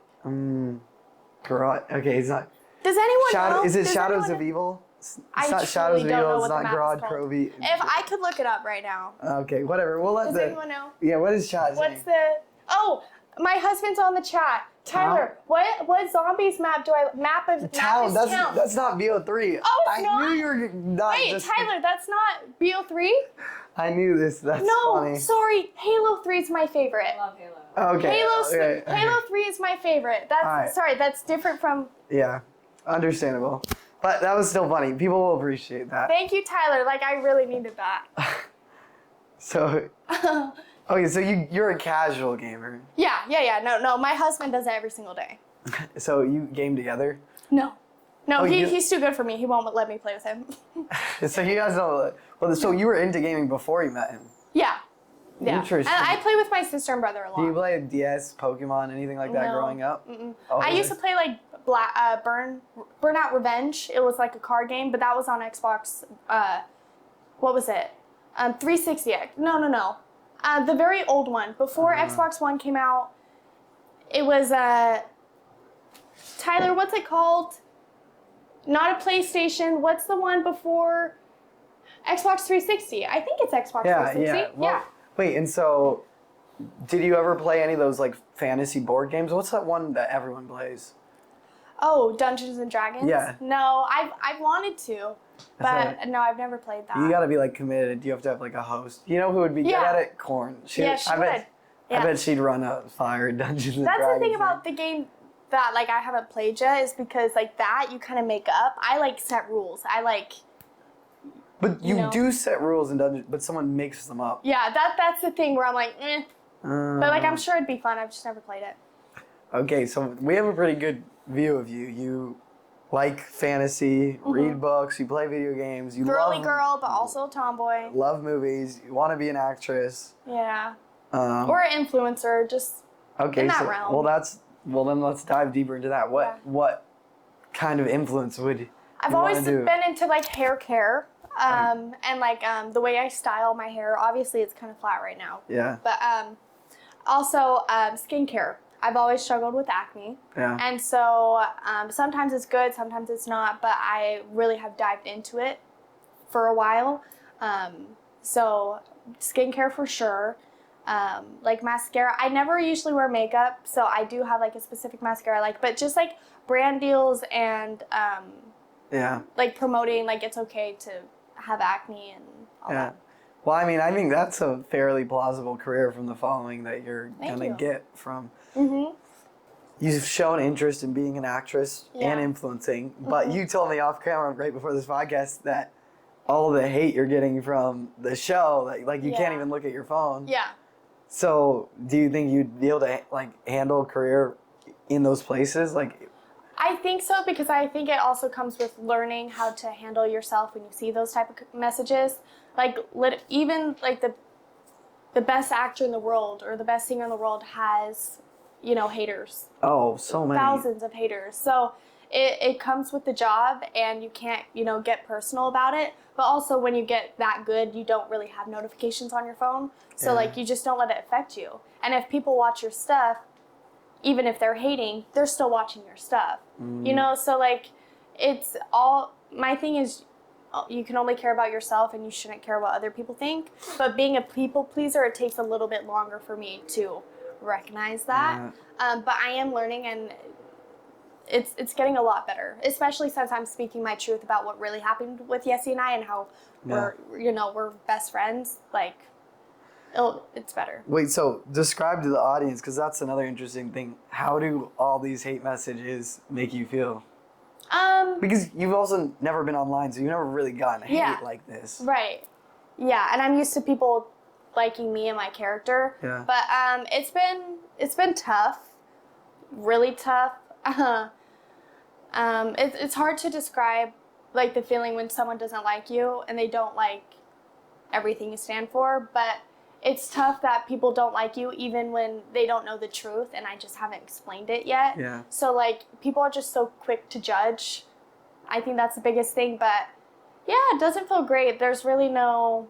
Garage. Okay, it's not. Does anyone know? Is it Does Shadows anyone of Evil? It's I not truly Shadows of don't know Evil. what It's the not map is Grod called. Krovi. If I could look it up right now. Okay, whatever. We'll let Does the. anyone know? Yeah, what is chat What's saying? the? Oh, my husband's on the chat. Tyler, what zombies map do I map of Town. map is town? That's not BO3. Oh, it's I not? knew you were not. Wait, just, Tyler, that's not BO3? I knew this. That's No, funny. sorry. Halo 3 is my favorite. I love Halo. Okay. okay. Halo 3 is my favorite. That's Alright. sorry, that's different from. Yeah, understandable. But that was still funny. People will appreciate that. Thank you, Tyler. Like I really needed that. So, okay, so you're a casual gamer. Yeah. No, my husband does it every single day. So you game together. No, Oh, he's too good for me. He won't let me play with him. So you guys know. Well, so you were into gaming before you met him. Yeah. Interesting. And I play with my sister and brother a lot. Do you play DS, Pokemon, anything like that No. growing up? Oh, I used to play like Burnout Revenge. It was like a card game, but that was on Xbox. What was it? 360. No. The very old one before Xbox One came out. It was Tyler. What's it called? Not a PlayStation. What's the one before Xbox 360? I think it's Xbox 360. Yeah. Well, wait, and so did you ever play any of those like fantasy board games? What's that one that everyone plays? Oh, Dungeons and Dragons? Yeah. No, I've wanted to, but right. no, I've never played that. You gotta be like committed. You have to have like a host. You know who would be good Yeah. at it? Corn. She I would. bet Yeah. she'd run a fire Dungeons and That's Dragons. the thing about the game that like I haven't played yet is because like that you kind of make up. I like set rules. I like. But you know. do set rules in Dungeons, but someone makes them up. Yeah, that's the thing where I'm like, eh. But like I'm sure it'd be fun. I've just never played it. Okay, so we have a pretty good view of you. You like fantasy, read books, you play video games, you Girly love, girl, but also a tomboy. love movies, you want to be an actress. Yeah. Or Or an influencer, just okay, in that so realm. well then let's dive deeper into that. What kind of influence would I've you always wanna do? been into like hair care. And like the way I style my hair, obviously it's kind of flat right now. Yeah. But also skincare. I've always struggled with acne. Yeah. And so sometimes it's good, sometimes it's not, but I really have dived into it for a while. So skincare for sure. Like mascara. I never usually wear makeup, so I do have like a specific mascara I like, but just like brand deals and Yeah. like promoting like it's okay to have acne and all Yeah. that. Well, I mean, I think that's a fairly plausible career from the following that you're Thank gonna you. get from. Mm-hmm. You've shown interest in being an actress and Yeah. influencing, but you told me off camera right before this podcast that all the hate you're getting from the show, like you can't Yeah. even look at your phone. Yeah. So, do you think you'd be able to like handle a career in those places? Like, I think so because I think it also comes with learning how to handle yourself when you see those type of messages. Like even like the best actor in the world or the best singer in the world has, haters. oh, so many. Thousands of haters. So it comes with the job and you can't, get personal about it. But also when you get that good, you don't really have notifications on your phone. So like you just don't let it affect you. And if people watch your stuff, even if they're hating, they're still watching your stuff. You know, so like it's all, my thing is you can only care about yourself and you shouldn't care what other people think. But being a people pleaser, it takes a little bit longer for me to recognize that. But I am learning, and it's getting a lot better, especially since I'm speaking my truth about what really happened with Yesi and I and how we're best friends. Like, it's better. Wait, so describe to the audience, because that's another interesting thing. How do all these hate messages make you feel? Because you've also never been online, so you've never really gotten hate like this. Right. Yeah, and I'm used to people liking me and my character. Yeah. But it's been tough, really tough. It's hard to describe like the feeling when someone doesn't like you and they don't like everything you stand for, but it's tough that people don't like you even when they don't know the truth and I just haven't explained it yet. Yeah. So like people are just so quick to judge. I think that's the biggest thing, but yeah, it doesn't feel great. There's really no,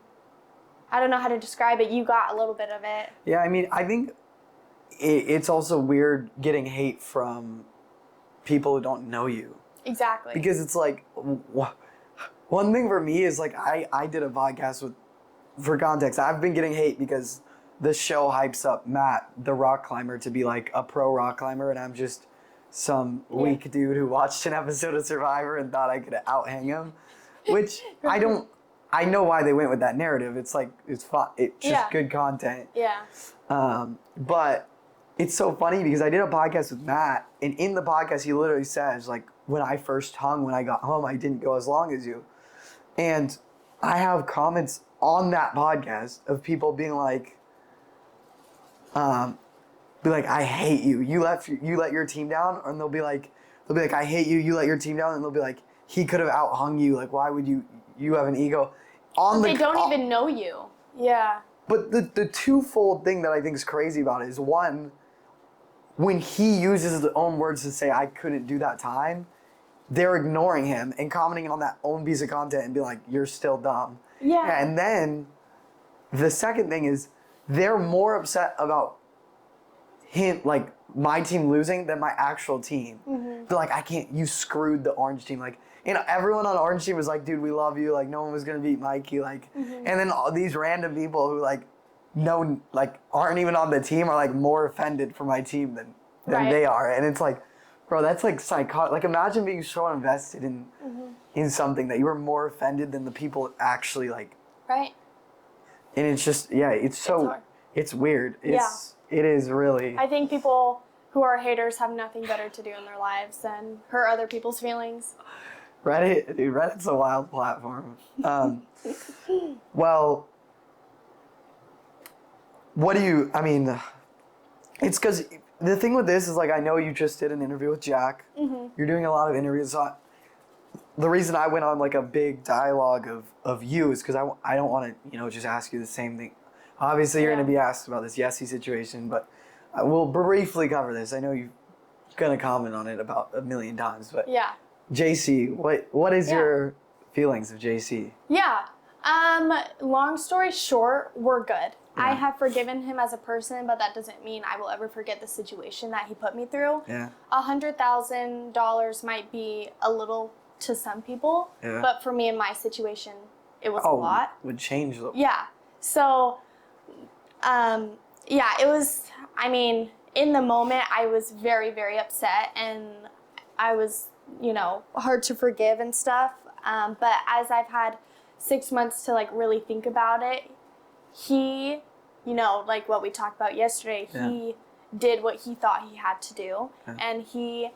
I don't know how to describe it. You got a little bit of it. Yeah, I mean, I think it's also weird getting hate from people who don't know you. Exactly. Because it's like, one thing for me is like, I did a podcast with, for context, I've been getting hate because the show hypes up Matt, the rock climber, to be like a pro rock climber, and I'm just some weak dude who watched an episode of Survivor and thought I could out-hang him, which I know why they went with that narrative. It's like, it's fun. It's just good content. Yeah. But it's so funny because I did a podcast with Matt, and in the podcast he literally says, like, when I first hung, when I got home, I didn't go as long as you. And I have comments on that podcast of people being like, I hate you. You let your team down, and they'll be like, I hate you. You let your team down, and they'll be like, he could have out-hung you. Like, why would you have an ego? They don't even know you. Yeah. But the twofold thing that I think is crazy about it is, one, when he uses his own words to say, I couldn't do that time, they're ignoring him and commenting on that own piece of content and be like, you're still dumb. Yeah. And then the second thing is, they're more upset about him, like my team losing, than my actual team. They're like, you screwed the orange team. Like, you know, everyone on the orange team was like, dude, we love you. Like, no one was gonna beat Mikey. Like, and then all these random people who aren't even on the team are like more offended for my team than they are. And it's like, bro, that's like psychotic. Like, imagine being so invested in something that you were more offended than the people actually like. Right. And it's just, it's weird. It is really. I think people who are haters have nothing better to do in their lives than hurt other people's feelings. Reddit's a wild platform. Well, it's because the thing with this is, like, I know you just did an interview with Jack. You're doing a lot of interviews. So the reason I went on like a big dialogue of you is because I don't want to, just ask you the same thing. Obviously, you're going to be asked about this Yesi situation, but we'll briefly cover this. I know you're going to comment on it about a million times, but JC, what is your feelings of JC? Yeah. Long story short, we're good. I have forgiven him as a person, but that doesn't mean I will ever forget the situation that he put me through. Yeah. $100,000 might be a little to some people, but for me in my situation, it was a lot. Would change the. Yeah. So, it was, in the moment, I was very, very upset, and I was, hard to forgive and stuff. But as I've had 6 months to, like, really think about it, he, like what we talked about yesterday, he did what he thought he had to do, and he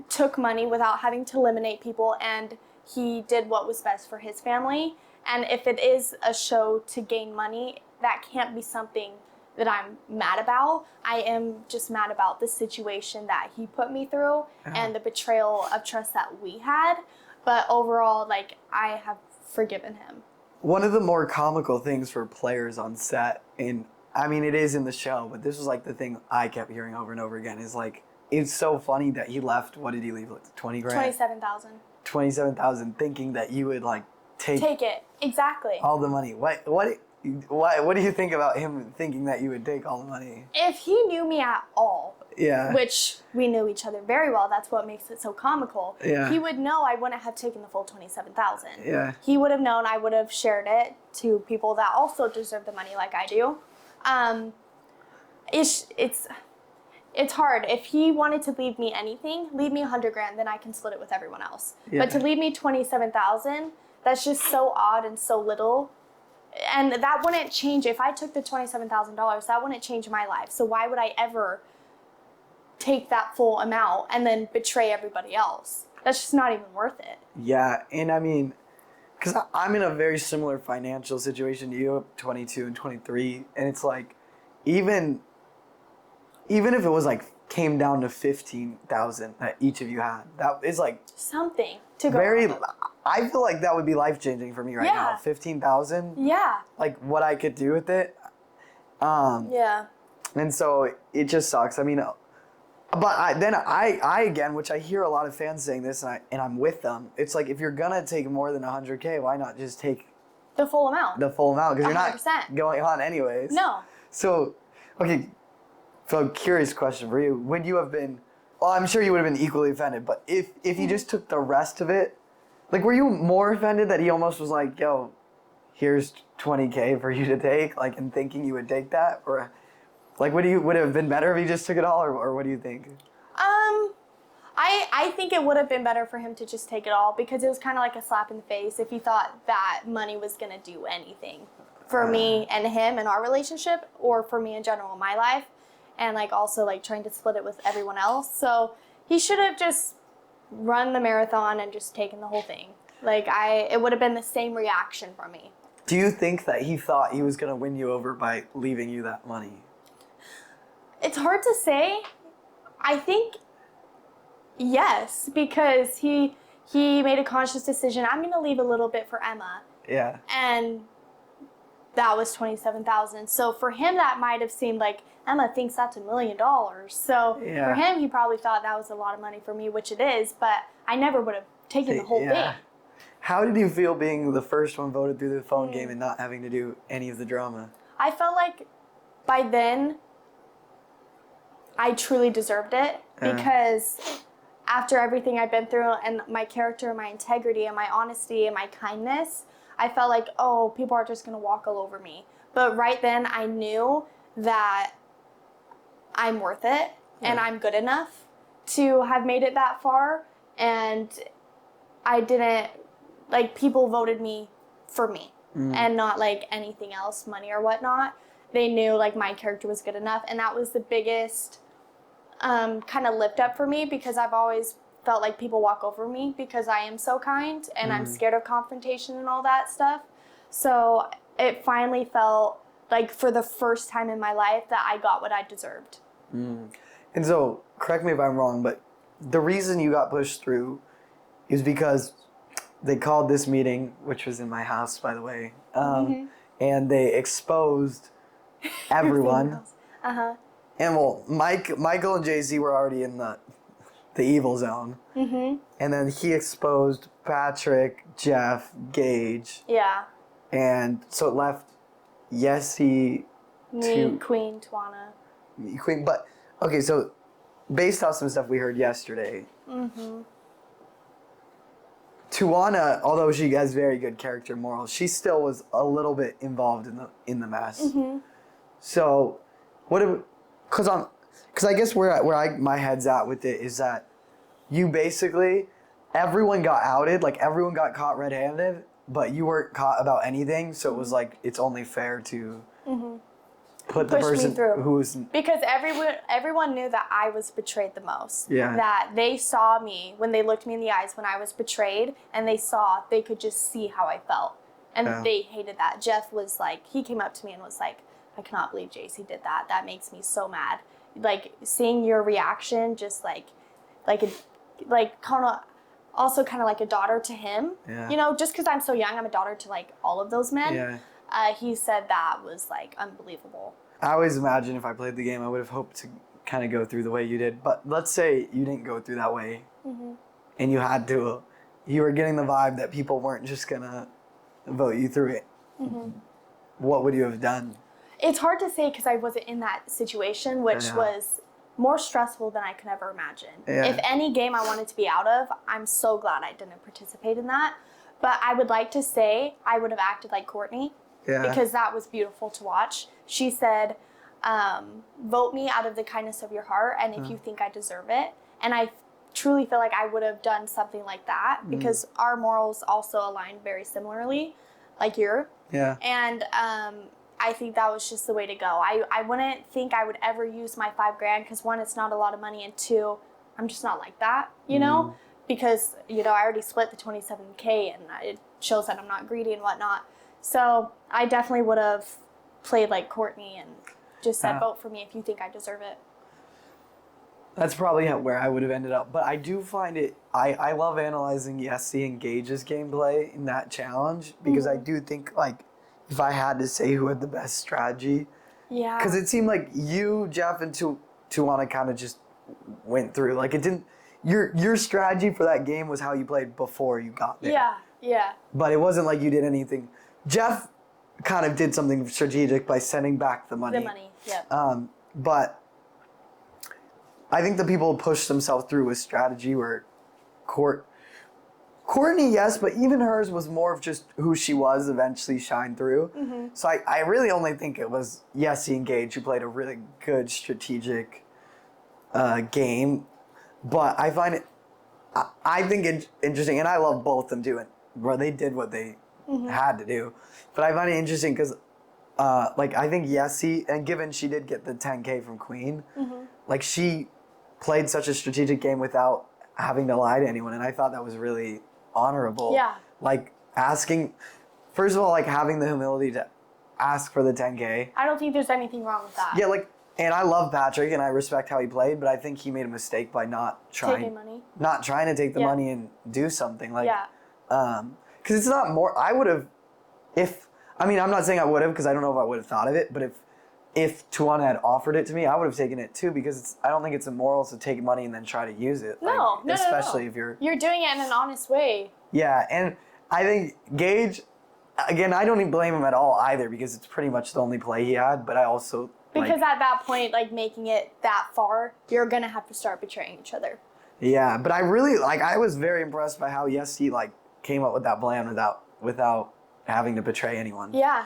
took money without having to eliminate people, and he did what was best for his family. And if it is a show to gain money, that can't be something that I'm mad about. I am just mad about the situation that he put me through and the betrayal of trust that we had. But overall, like, I have forgiven him. One of the more comical things for players on set, and it is in the show, but this was like the thing I kept hearing over and over again, is like, it's so funny that he left, what did he leave, like 20 grand? 27,000. 27,000, thinking that you would like take it. Exactly. all the money. What do you think about him thinking that you would take all the money? If he knew me at all, Yeah. which we knew each other very well, that's what makes it so comical. Yeah. He would know I wouldn't have taken the full $27,000. Yeah. He would have known I would have shared it to people that also deserve the money like I do. It's hard. If he wanted to leave me anything, leave me $100,000, then I can split it with everyone else. Yeah. But to leave me $27,000, that's just so odd and so little. And that wouldn't change. If I took the $27,000, that wouldn't change my life. So why would I ever take that full amount and then betray everybody else? That's just not even worth it. Yeah, and I mean, because I'm in a very similar financial situation to you, 22 and 23, and it's like, even if it was like came down to 15,000 that each of you had, that is like Something to go very. on. I feel like that would be life changing for me right now. Yeah. 15,000, Yeah. like what I could do with it. Yeah. And so it just sucks. I mean, but I again, which I hear a lot of fans saying this, and I'm with them. It's like, if you're gonna take more than 100K, why not just take The full amount. the full amount? Because you're not 100%. going on anyways. No. So, okay. So, curious question for you: would you have been? Well, I'm sure you would have been equally offended. But if you just took the rest of it, like, were you more offended that he almost was like, "Yo, here's 20K for you to take," like, and thinking you would take that, or like, would it have been better if he just took it all, or what do you think? I think it would have been better for him to just take it all, because it was kind of like a slap in the face if he thought that money was going to do anything for me and him and our relationship, or for me in general in my life, and like also like trying to split it with everyone else. So he should have just run the marathon and just taken the whole thing. Like, it would have been the same reaction from me. Do you think that he thought he was gonna win you over by leaving you that money? It's hard to say. I think yes, because he made a conscious decision. I'm going to leave a little bit for Emma. Yeah. And that was $27,000. So for him, that might have seemed like Emma thinks that's $1 million. So Yeah. for him, he probably thought that was a lot of money for me, which it is. But I never would have taken the whole thing. How did you feel being the first one voted through the phone game and not having to do any of the drama? I felt like by then I truly deserved it, because after everything I've been through and my character, my integrity, and my honesty, and my kindness, I felt like, oh, people are just going to walk all over me. But right then I knew that I'm worth it and I'm good enough to have made it that far. And I didn't, like, people voted me for me and not like anything else, money or whatnot. They knew like my character was good enough, and that was the biggest kind of lift up for me, because I've always felt like people walk over me because I am so kind and I'm scared of confrontation and all that stuff. So it finally felt like, for the first time in my life, that I got what I deserved. And so, correct me if I'm wrong, but the reason you got pushed through is because they called this meeting, which was in my house, by the way, and they exposed everyone. And well, Michael and Jay-Z were already in the evil zone. And then he exposed Patrick, Jeff, Gage. Yeah. And so it left Yesi, Me, Queen, Tawana. Queen. But, okay, so based off some stuff we heard yesterday, Tawana, although she has very good character morals, she still was a little bit involved in the mess. So, because I guess my head's at with it is that you basically, everyone got outed, like everyone got caught red-handed, but you weren't caught about anything. So it was like, it's only fair to put the Push me person through. who's Because everyone knew that I was betrayed the most. Yeah. That they saw me when they looked me in the eyes when I was betrayed, and they could just see how I felt. And they hated that. Jeff was like, he came up to me and was like, I cannot believe Yesi did that. That makes me so mad. Like, seeing your reaction, just kind of like a daughter to him. Yeah. You know, just because I'm so young, I'm a daughter to like all of those men. Yeah. He said that was like unbelievable. I always imagine if I played the game, I would have hoped to kind of go through the way you did. But let's say you didn't go through that way, and you were getting the vibe that people weren't just gonna vote you through it, what would you have done? It's hard to say because I wasn't in that situation, which Yeah. was more stressful than I could ever imagine. Yeah. If any game I wanted to be out of, I'm so glad I didn't participate in that. But I would like to say I would have acted like Courtney Yeah. because that was beautiful to watch. She said, vote me out of the kindness of your heart and if you think I deserve it. And I truly feel like I would have done something like that because our morals also align very similarly, like your. Yeah. And I think that was just the way to go. I wouldn't think I would ever use my $5,000 because one, it's not a lot of money, and two, I'm just not like that, you know? Because, I already split the $27K and it shows that I'm not greedy and whatnot. So I definitely would have played like Courtney and just said, vote for me if you think I deserve it. That's probably where I would have ended up. But I do find it, I love analyzing Yesi and Gage's gameplay in that challenge because I do think, like, if I had to say who had the best strategy, Yeah. because it seemed like you, Jeff, and Tuana kind of just went through. Like, it didn't, your strategy for that game was how you played before you got there. Yeah. But it wasn't like you did anything. Jeff kind of did something strategic by sending back the money. The money, yeah. But I think the people who pushed themselves through with strategy were Courtney, yes, but even hers was more of just who she was eventually shined through. So I really only think it was Yesi and Gage who played a really good strategic game. But I find it, I think it interesting, and I love both them doing, where they did what they had to do. But I find it interesting because, I think Yesi, and given she did get the 10K from Queen, like she played such a strategic game without having to lie to anyone, and I thought that was really honorable. Yeah. Like asking, first of all, like having the humility to ask for the 10K. I don't think there's anything wrong with that. Yeah, and I love Patrick and I respect how he played, but I think he made a mistake by not trying to take the money and do something. Like, because it's not more. I would have, I'm not saying I would have because I don't know if I would have thought of it, but if Tuana had offered it to me, I would have taken it too because I don't think it's immoral to take money and then try to use it. No, especially if you're doing it in an honest way. Yeah, and I think Gage, again, I don't even blame him at all either because it's pretty much the only play he had, but I also because at that point, making it that far, you're gonna have to start betraying each other. Yeah, but I really I was very impressed by how Yesi came up with that plan without having to betray anyone. Yeah.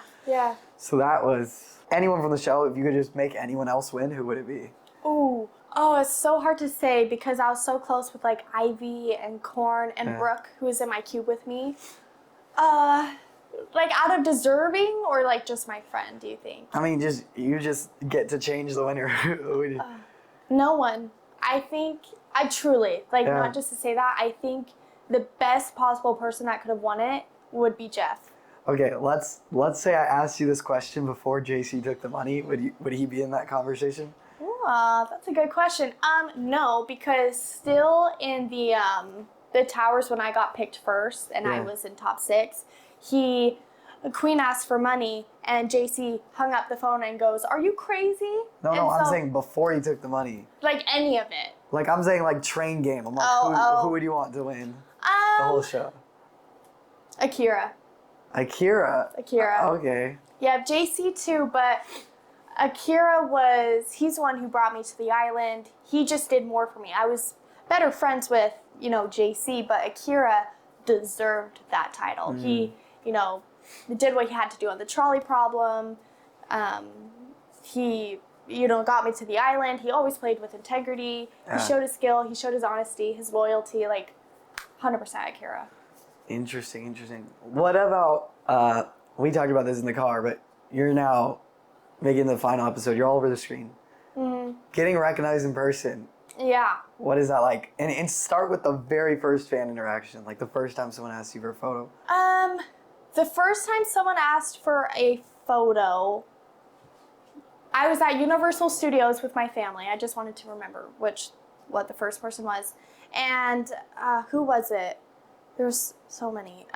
So that was anyone from the show. If you could just make anyone else win, who would it be? Oh, it's so hard to say because I was so close with Ivy and Korn and Brooke, who was in my cube with me. Out of deserving or just my friend, do you think? I mean, you just get to change the winner. No one. I think, I truly, not just to say that, I think the best possible person that could have won it would be Jeff. Okay, let's say I asked you this question before JC took the money. Would he be in that conversation? That's a good question. No, because still in the towers when I got picked first and I was in top 6, Queen asked for money and JC hung up the phone and goes, "Are you crazy?" No, I'm saying before he took the money. Any of it. I'm saying train game. I'm like, who would you want to win the whole show? Akira. Okay. Yeah, JC too, but Akira he's the one who brought me to the island. He just did more for me. I was better friends with, JC, but Akira deserved that title. He, did what he had to do on the trolley problem. He, got me to the island. He always played with integrity. He showed his skill. He showed his honesty, his loyalty, 100% Akira. Interesting. What about, we talked about this in the car, but you're now making the final episode. You're all over the screen. Getting recognized in person. Yeah. What is that like? And start with the very first fan interaction, the first time someone asked you for a photo. The first time someone asked for a photo, I was at Universal Studios with my family. I just wanted to remember what the first person was. And who was it? There's so many.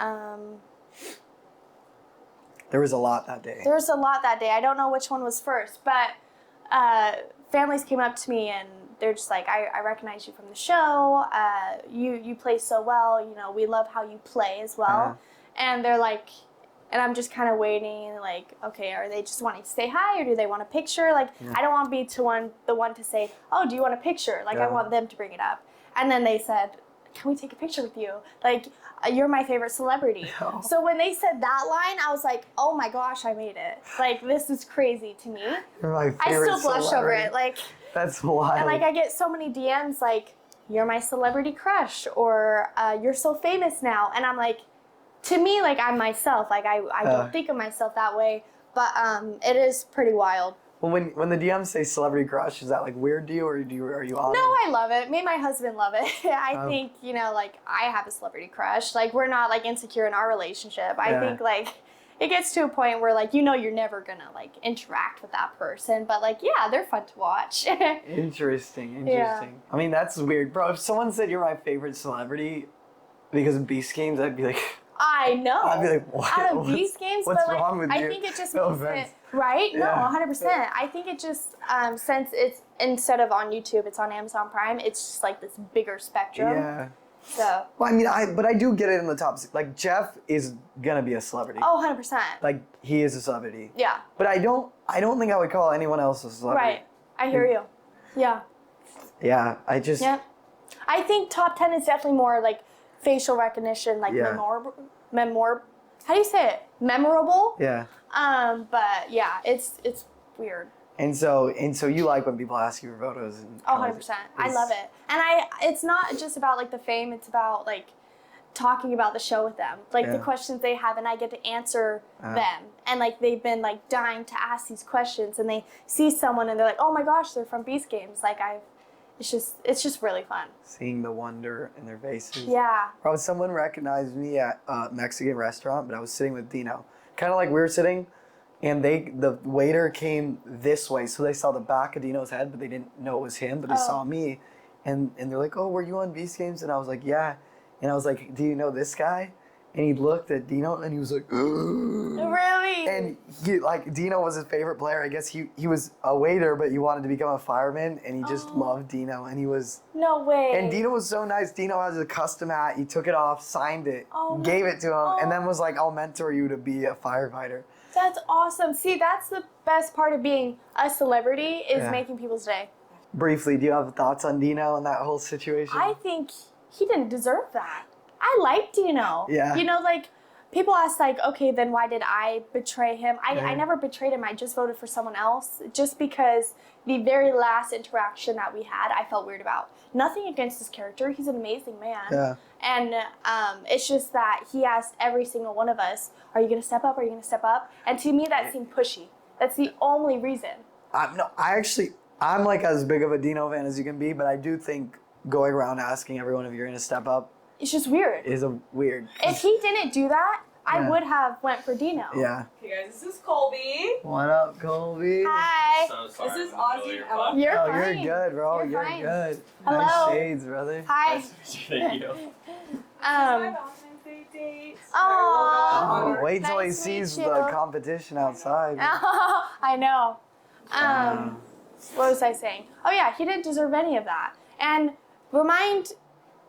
There was a lot that day. I don't know which one was first, but families came up to me and they're just like, I recognize you from the show. You play so well. We love how you play as well. And they're like, And I'm just kind of waiting, like, okay, are they just wanting to say hi or do they want a picture? Like, I don't want to be the one to say, oh, do you want a picture? Like, I want them to bring it up. And then they said, can we take a picture with you? Like, you're my favorite celebrity. Oh. So when they said that line, I was like, oh my gosh, I made it. Like, this is crazy to me. You're my I favorite still blush over celebrity. it. Like, That's wild. and like I get so many DMs like, you're my celebrity crush, or you're so famous now. And I'm like, to me, like, I'm myself. Like, I don't think of myself that way. But it is pretty wild. Well, when the DMs say celebrity crush, is that like weird to you, or are you on? No, I love it. Me and my husband love it. I think, you know, like, I have a celebrity crush. Like, we're not, like, insecure in our relationship. I think, like, it gets to a point where, like, you know you're never going to, like, interact with that person. But, like, yeah, they're fun to watch. Interesting. Yeah. I mean, that's weird. Bro, if someone said you're my favorite celebrity because of Beast Games, I'd be like... I know. I'd be like, what? Out of these games, what's but, like, wrong with you? I think it just No makes offense. it... Right? Yeah. No, 100%. I think it just, since it's, instead of on YouTube, it's on Amazon Prime, it's just, like, this bigger spectrum. Yeah. So... Well, I mean, I do get it in the top. Like, Jeff is gonna be a celebrity. Oh, 100%. Like, he is a celebrity. Yeah. But I don't think I would call anyone else a celebrity. Right. I hear you. Yeah. Yeah, I just... Yeah. I think top 10 is definitely more, like, facial recognition, like, how do you say it? Memorable? Yeah. But yeah, it's weird. And so you like when people ask you for photos and... Oh, 100%. I love it. And it's not just about, like, the fame, it's about, like, talking about the show with them. Like, the questions they have, and I get to answer them. And, like, they've been, like, dying to ask these questions, and they see someone and they're like, oh my gosh, they're from Beast Games. Like, it's just really fun. Seeing the wonder in their faces. Yeah. Bro, someone recognized me at a Mexican restaurant, but I was sitting with Dino. Kind of like we were sitting, and the waiter came this way, so they saw the back of Dino's head, but they didn't know it was him, but they saw me. And they're like, oh, were you on Beast Games? And I was like, yeah. And I was like, do you know this guy? And he looked at Dino, and he was like, Really? and Dino was his favorite player. I guess he was a waiter, but he wanted to become a fireman, and he just loved Dino, and he was... No way. And Dino was so nice. Dino has a custom hat. He took it off, signed it, gave it to him, and then was like, I'll mentor you to be a firefighter. That's awesome. See, that's the best part of being a celebrity is making people's day. Briefly, do you have thoughts on Dino and that whole situation? I think he didn't deserve that. I like Dino. Yeah. You know, like, people ask, like, okay, then why did I betray him? I never betrayed him. I just voted for someone else just because the very last interaction that we had, I felt weird about. Nothing against his character. He's an amazing man. Yeah. And it's just that he asked every single one of us, are you going to step up? Are you going to step up? And to me, that seemed pushy. That's the only reason. I'm like as big of a Dino fan as you can be, but I do think going around asking everyone if you're going to step up It's just weird. is a weird. If he didn't do that, I would have went for Dino. Yeah. Hey guys, this is Colby. What up, Colby? Hi. This is Ozzy and Emma. You're Oh, fine. you're good, bro. You're You're fine. good. Hello. Nice shades, brother. Hi. Thank you. My Valentine's Day date. Aw. Oh, wait till he Nice to meet sees you. the competition outside. I know. What was I saying? Oh yeah, he didn't deserve any of that. And remind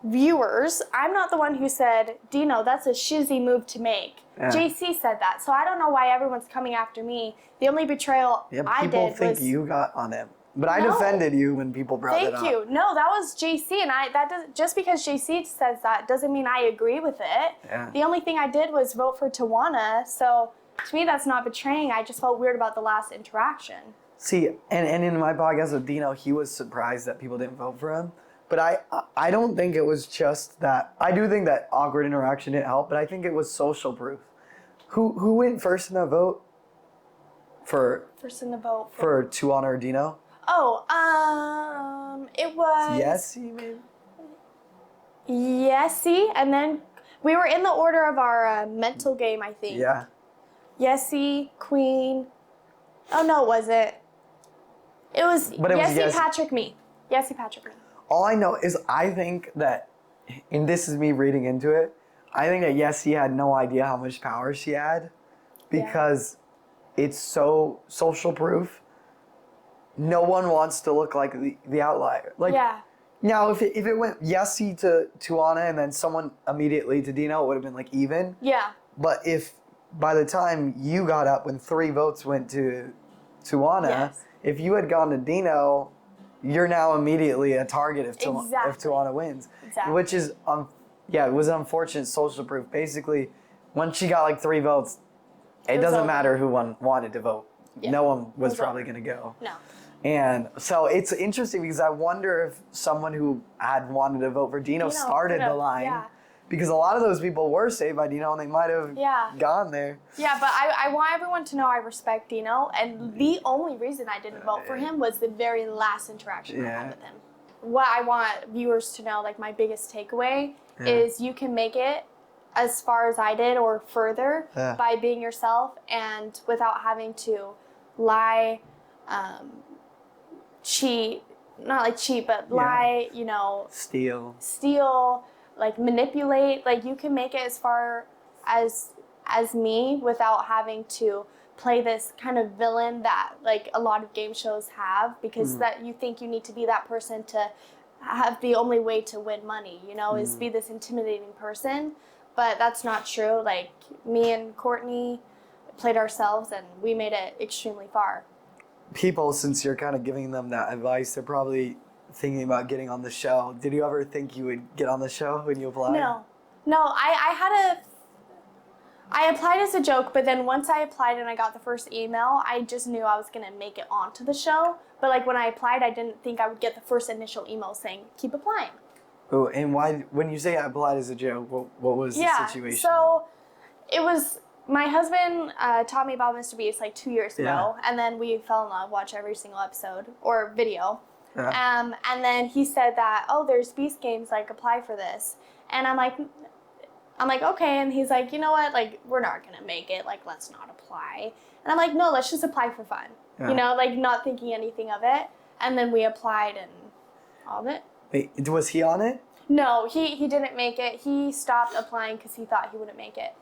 viewers, I'm not the one who said, Dino, that's a shizzy move to make. Yeah. JC said that, so I don't know why everyone's coming after me. The only betrayal Yeah, I people did think was... you got on him. But I No. defended you when people brought it Thank up. you. No, that was JC, and that doesn't. Just because JC says that doesn't mean I agree with it. Yeah. The only thing I did was vote for Tawana, so to me that's not betraying. I just felt weird about the last interaction. See, and in my podcast with Dino, he was surprised that people didn't vote for him. But I don't think it was just that. I do think that awkward interaction didn't help, but I think it was social proof. Who went first in that vote? For First in the vote. for Tawana or Dino? Oh, it was Yesi, maybe? Yesi, and then we were in the order of our mental game, I think. Yeah. Yesi, Queen. Oh no, it wasn't. It was But it was Yesi, Yesi. Patrick, me. Yesi, Patrick, me. All I know is I think that, and this is me reading into it, I think that Yesi had no idea how much power she had because it's so social proof. No one wants to look like the outlier. Like, now, if it went Yesi to Tawana and then someone immediately to Dino, it would have been like even. Yeah. But if by the time you got up, when 3 votes went to Tuana, Yes. if you had gone to Dino, you're now immediately a target if Exactly. Tuana wins. Exactly. Which is, it was unfortunate social proof. Basically, once she got like 3 votes, it was doesn't over. matter who wanted to vote. Yeah. No one was It was probably over. going to go. No. And so it's interesting because I wonder if someone who had wanted to vote for Dino started the could've, line. yeah. Because a lot of those people were saved by Dino and they might have gone there. Yeah, but I want everyone to know I respect Dino, and the only reason I didn't vote for him was the very last interaction I had with him. What I want viewers to know, like my biggest takeaway, is you can make it as far as I did or further by being yourself and without having to lie, cheat, not like cheat, but lie, steal, like manipulate. Like you can make it as far as me without having to play this kind of villain that like a lot of game shows have, because that you think you need to be that person to have the only way to win money, is be this intimidating person. But that's not true. Like me and Courtney played ourselves and we made it extremely far. People, since you're kind of giving them that advice, they're probably thinking about getting on the show. Did you ever think you would get on the show when you applied? No, I applied as a joke, but then once I applied and I got the first email, I just knew I was going to make it onto the show. But like when I applied, I didn't think I would get the first initial email saying, keep applying. Oh, and why, when you say I applied as a joke, what was the situation? So it was, my husband taught me about Mr. Beast like 2 years ago, and then we fell in love, watched every single episode or video. And then he said that, there's Beast games, like apply for this. And I'm like, okay. And he's like, you know what? Like, we're not going to make it. Like, let's not apply. And I'm like, no, let's just apply for fun. Like not thinking anything of it. And then we applied and all of it. Wait, was he on it? No, he didn't make it. He stopped applying because he thought he wouldn't make it.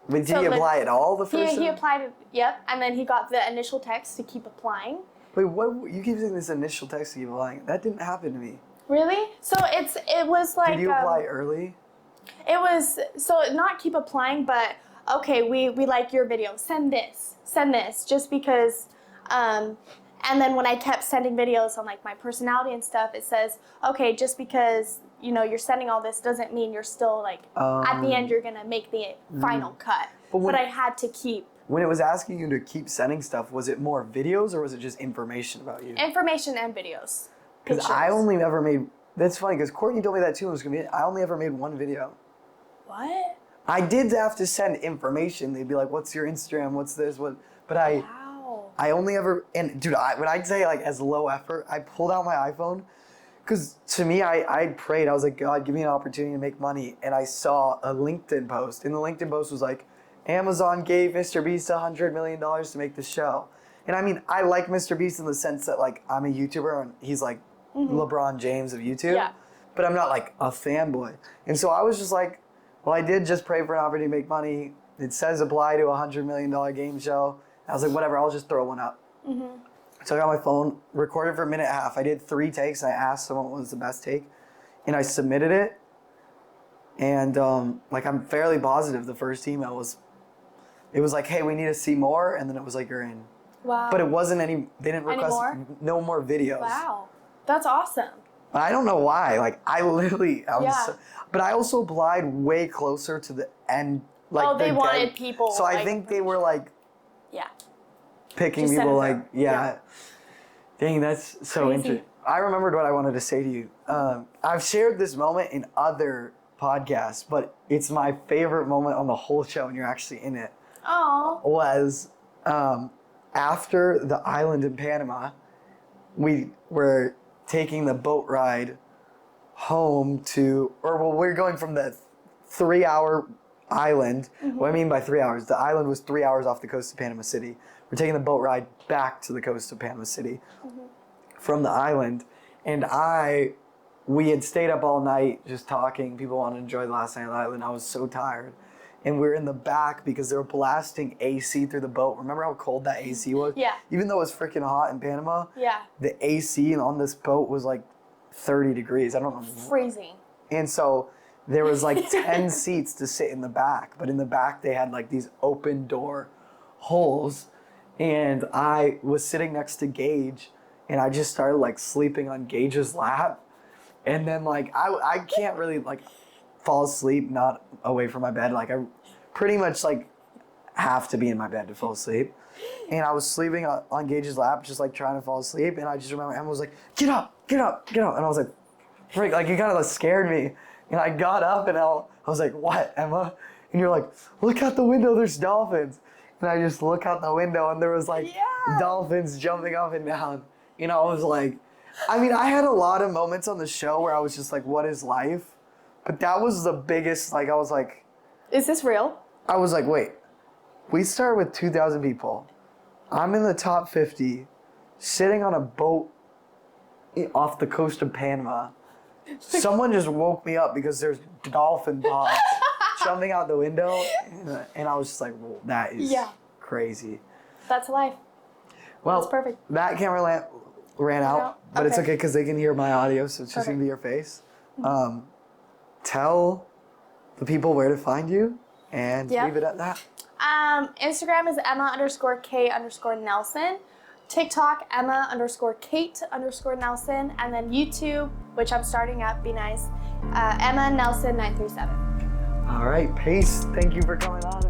But did he apply at all the first time? He applied, yep. And then he got the initial text to keep applying. Wait, what? You keep saying this initial text to keep applying. That didn't happen to me. Really? So it was like... Did you apply early? It was, so not keep applying, but okay, we like your video. Send this, just because... and then when I kept sending videos on like my personality and stuff, it says, okay, just because you're sending all this doesn't mean you're still like at the end you're gonna make the final cut. But I had to keep. When it was asking you to keep sending stuff, was it more videos or was it just information about you? Information and videos. Because I only ever made. That's funny because Courtney told me that too. It was gonna be. I only ever made 1 video. What? I did have to send information. They'd be like, "What's your Instagram? What's this? What?" But I only ever, and dude, when I say like as low effort, I pulled out my iPhone, because to me, I prayed. I was like, God, give me an opportunity to make money. And I saw a LinkedIn post, and the LinkedIn post was like, Amazon gave Mr. Beast $100 million to make the show. And I mean, I like Mr. Beast in the sense that like I'm a YouTuber and he's like LeBron James of YouTube. Yeah. But I'm not like a fanboy. And so I was just like, well, I did just pray for an opportunity to make money. It says apply to a $100 million game show. I was like, whatever, I'll just throw one up. So I got my phone, recorded for 1.5 minutes. I did 3 takes, and I asked someone what was the best take, and I submitted it. And like I'm fairly positive the first email was, it was like, hey, we need to see more, and then it was like, you're in. Wow. But it wasn't any. They didn't request no more videos. Wow, that's awesome. But I don't know why. Like I literally, but I also applied way closer to the end. Like they wanted people. So I think they were like. Yeah. Picking Just people like, Dang, that's so Crazy. interesting. I remembered what I wanted to say to you. I've shared this moment in other podcasts, but it's my favorite moment on the whole show, and you're actually in it. Oh. Was after the island in Panama, we were taking the boat ride home we're going from the 3-hour island. What I mean by 3 hours, the island was 3 hours off the coast of Panama City. We're taking the boat ride back to the coast of Panama City from the island. And we had stayed up all night just talking. People wanted to enjoy the last night on the island. I was so tired. And we were in the back because they were blasting AC through the boat. Remember how cold that AC was? Yeah. Even though it was freaking hot in Panama, the AC on this boat was like 30 degrees. I don't know. Freezing. And so there was like 10 seats to sit in the back, but in the back they had like these open door holes, and I was sitting next to Gage, and I just started like sleeping on Gage's lap, and then like I can't really like fall asleep not away from my bed. Like I pretty much like have to be in my bed to fall asleep. And I was sleeping on Gage's lap, just like trying to fall asleep. And I just remember Emma was like, get up, get up, get up. And I was like, freak, like it kind of like scared me. And I got up and I was like, what, Emma? And you're like, look out the window, there's dolphins. And I just look out the window and there was like dolphins jumping up and down. You know, I was like, I mean, I had a lot of moments on the show where I was just like, what is life? But that was the biggest, like, I was like, Is this real? I was like, wait, we started with 2,000 people. I'm in the top 50, sitting on a boat off the coast of Panama. Someone just woke me up because there's dolphin pods jumping out the window. And I was just like, well, that is crazy. That's life. Well, That's perfect. that camera ran out, but it's okay because they can hear my audio, so it's just going to be your face. Tell the people where to find you and leave it at that. Instagram is Emma_K_Nelsen. TikTok, Emma_Kate_Nelsen. And then YouTube, which I'm starting up, be nice, Emma Nelsen 937. All right, peace. Thank you for coming on.